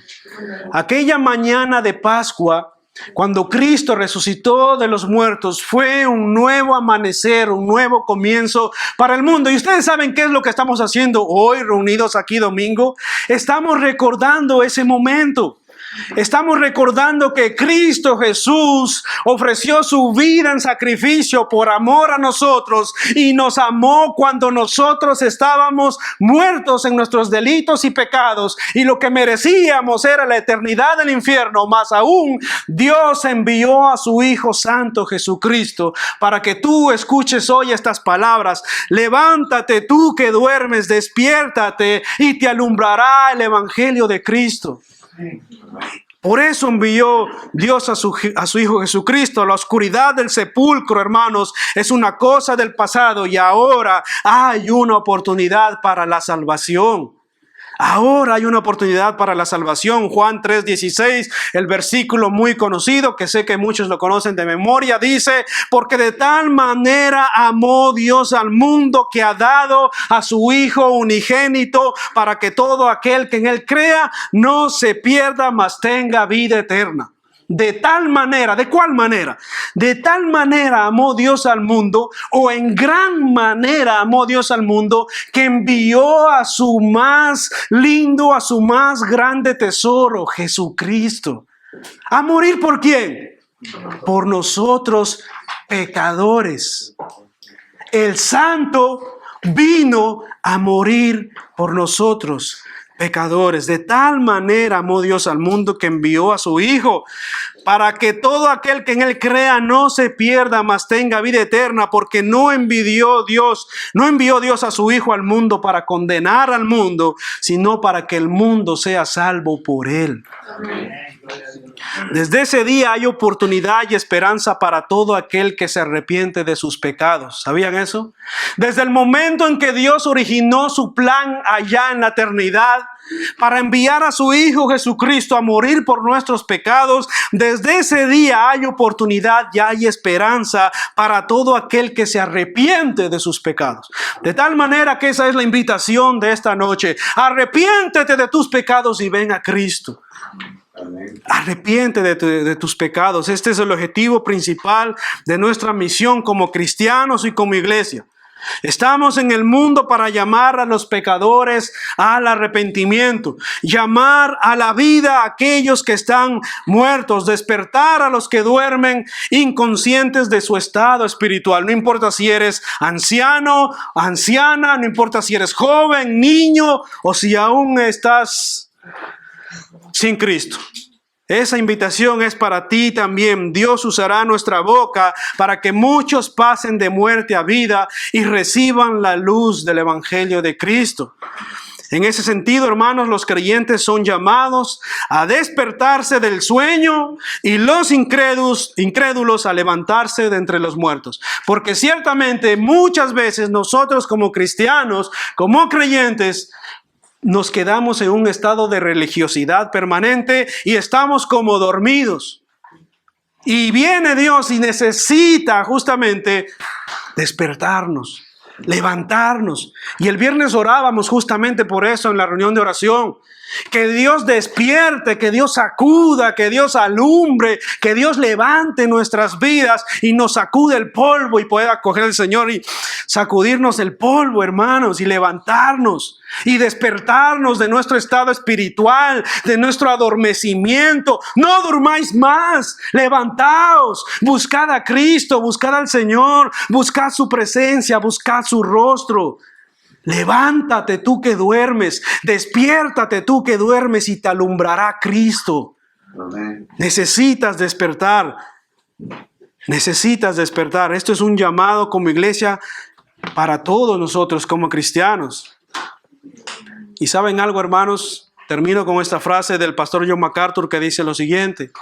Aquella mañana de Pascua, cuando Cristo resucitó de los muertos, fue un nuevo amanecer, un nuevo comienzo para el mundo. Y ustedes saben qué es lo que estamos haciendo hoy, reunidos aquí domingo. Estamos recordando ese momento. Estamos recordando que Cristo Jesús ofreció su vida en sacrificio por amor a nosotros y nos amó cuando nosotros estábamos muertos en nuestros delitos y pecados, y lo que merecíamos era la eternidad del infierno. Más aún, Dios envió a su Hijo Santo Jesucristo para que tú escuches hoy estas palabras: levántate tú que duermes, despiértate y te alumbrará el Evangelio de Cristo. Por eso envió Dios a su Hijo Jesucristo. La oscuridad del sepulcro, hermanos, es una cosa del pasado, y ahora hay una oportunidad para la salvación. Ahora hay una oportunidad para la salvación. Juan 3:16, el versículo muy conocido, que sé que muchos lo conocen de memoria, dice: porque de tal manera amó Dios al mundo que ha dado a su Hijo unigénito, para que todo aquel que en él crea no se pierda, mas tenga vida eterna. De tal manera, ¿de cuál manera? De tal manera amó Dios al mundo, o en gran manera amó Dios al mundo, que envió a su más lindo, a su más grande tesoro, Jesucristo. ¿A morir por quién? Por nosotros pecadores. El Santo vino a morir por nosotros pecadores. De tal manera amó Dios al mundo que envió a su Hijo, para que todo aquel que en él crea no se pierda, mas tenga vida eterna. Porque no envió Dios a su Hijo al mundo para condenar al mundo, sino para que el mundo sea salvo por él. Desde ese día hay oportunidad y esperanza para todo aquel que se arrepiente de sus pecados. ¿Sabían eso? Desde el momento en que Dios originó su plan allá en la eternidad para enviar a su Hijo Jesucristo a morir por nuestros pecados, desde ese día hay oportunidad y hay esperanza para todo aquel que se arrepiente de sus pecados. De tal manera que esa es la invitación de esta noche: arrepiéntete de tus pecados y ven a Cristo. Arrepiente de tus pecados. Este es el objetivo principal de nuestra misión como cristianos y como iglesia. Estamos en el mundo para llamar a los pecadores al arrepentimiento, llamar a la vida a aquellos que están muertos, despertar a los que duermen inconscientes de su estado espiritual. No importa si eres anciano, anciana, no importa si eres joven, niño, o si aún estás sin Cristo. Esa invitación es para ti también. Dios usará nuestra boca para que muchos pasen de muerte a vida y reciban la luz del Evangelio de Cristo. En ese sentido, hermanos, los creyentes son llamados a despertarse del sueño y los incrédulos a levantarse de entre los muertos. Porque ciertamente muchas veces nosotros como cristianos, como creyentes, nos quedamos en un estado de religiosidad permanente y estamos como dormidos. Y viene Dios y necesita justamente despertarnos. levantarnos. Y el viernes orábamos justamente por eso en la reunión de oración. Que Dios despierte, que Dios sacuda, que Dios alumbre, que Dios levante nuestras vidas y nos sacude el polvo y pueda coger el Señor y sacudirnos el polvo, hermanos, y levantarnos y despertarnos de nuestro estado espiritual, de nuestro adormecimiento. No durmáis más, levantaos, buscad a Cristo, buscad al Señor, buscad su presencia, buscad su rostro. Levántate tú que duermes, despiértate tú que duermes y te alumbrará Cristo. Amén. Necesitas despertar, necesitas despertar. Esto es un llamado como iglesia para todos nosotros como cristianos. Y ¿saben algo, hermanos? Termino con esta frase del pastor John MacArthur que dice lo siguiente: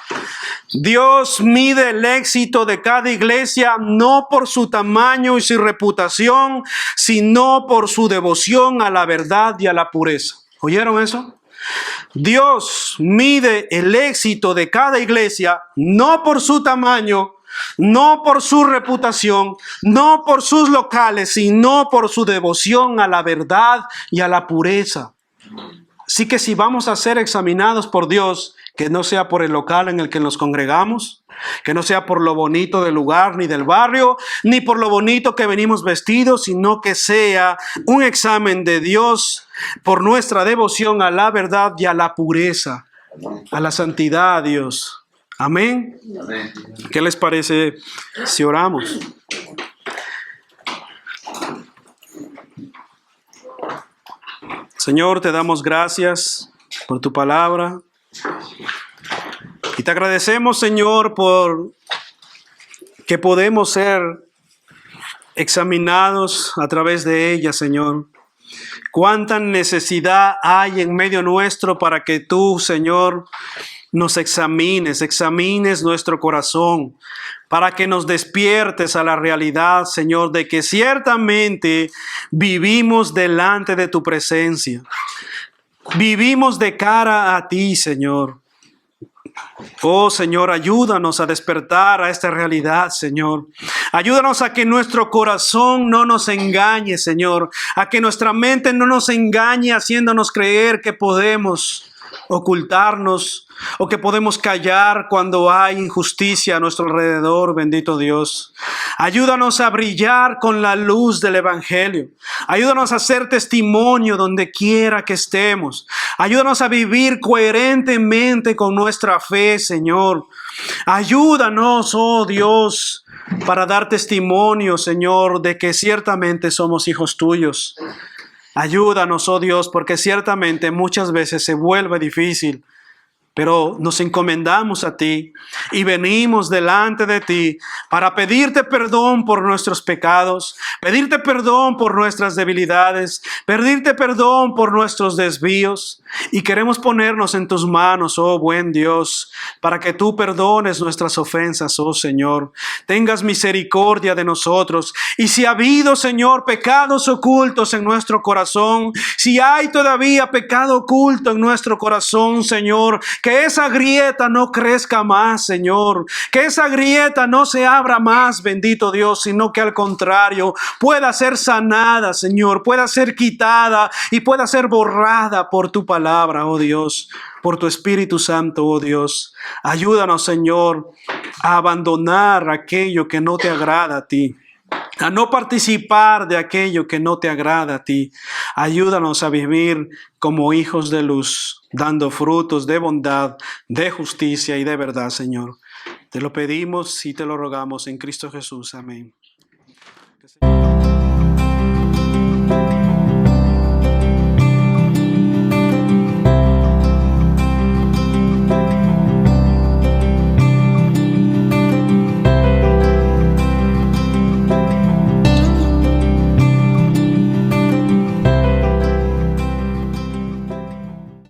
Dios mide el éxito de cada iglesia no por su tamaño y su reputación, sino por su devoción a la verdad y a la pureza. ¿Oyeron eso? Dios mide el éxito de cada iglesia no por su tamaño, no por su reputación, no por sus locales, sino por su devoción a la verdad y a la pureza. Así que si vamos a ser examinados por Dios, que no sea por el local en el que nos congregamos, que no sea por lo bonito del lugar ni del barrio, ni por lo bonito que venimos vestidos, sino que sea un examen de Dios por nuestra devoción a la verdad y a la pureza, a la santidad, Dios. Amén. Amén. ¿Qué les parece si oramos? Señor, te damos gracias por tu palabra. Y te agradecemos, Señor, por que podemos ser examinados a través de ella, Señor. Cuánta necesidad hay en medio nuestro para que tú, Señor, nos examines nuestro corazón, para que nos despiertes a la realidad, Señor, de que ciertamente vivimos delante de tu presencia. Vivimos de cara a ti, Señor. Oh, Señor, ayúdanos a despertar a esta realidad, Señor. Ayúdanos a que nuestro corazón no nos engañe, Señor. A que nuestra mente no nos engañe haciéndonos creer que podemos ocultarnos o que podemos callar cuando hay injusticia a nuestro alrededor, bendito Dios. Ayúdanos a brillar con la luz del Evangelio. Ayúdanos a ser testimonio donde quiera que estemos. Ayúdanos a vivir coherentemente con nuestra fe, Señor. Ayúdanos, oh Dios, para dar testimonio, Señor, de que ciertamente somos hijos tuyos. Ayúdanos, oh Dios, porque ciertamente muchas veces se vuelve difícil, pero nos encomendamos a ti y venimos delante de ti para pedirte perdón por nuestros pecados, pedirte perdón por nuestras debilidades, pedirte perdón por nuestros desvíos. Y queremos ponernos en tus manos, oh buen Dios, para que tú perdones nuestras ofensas, oh Señor. Tengas misericordia de nosotros. Y si ha habido, Señor, pecados ocultos en nuestro corazón, si hay todavía pecado oculto en nuestro corazón, Señor, que esa grieta no crezca más, Señor. Que esa grieta no se abra más, bendito Dios, sino que al contrario pueda ser sanada, Señor, pueda ser quitada y pueda ser borrada por tu palabra, oh Dios, por tu Espíritu Santo, oh Dios. Ayúdanos, Señor, a abandonar aquello que no te agrada a ti, a no participar de aquello que no te agrada a ti. Ayúdanos a vivir como hijos de luz, dando frutos de bondad, de justicia y de verdad, Señor. Te lo pedimos y te lo rogamos en Cristo Jesús. Amén.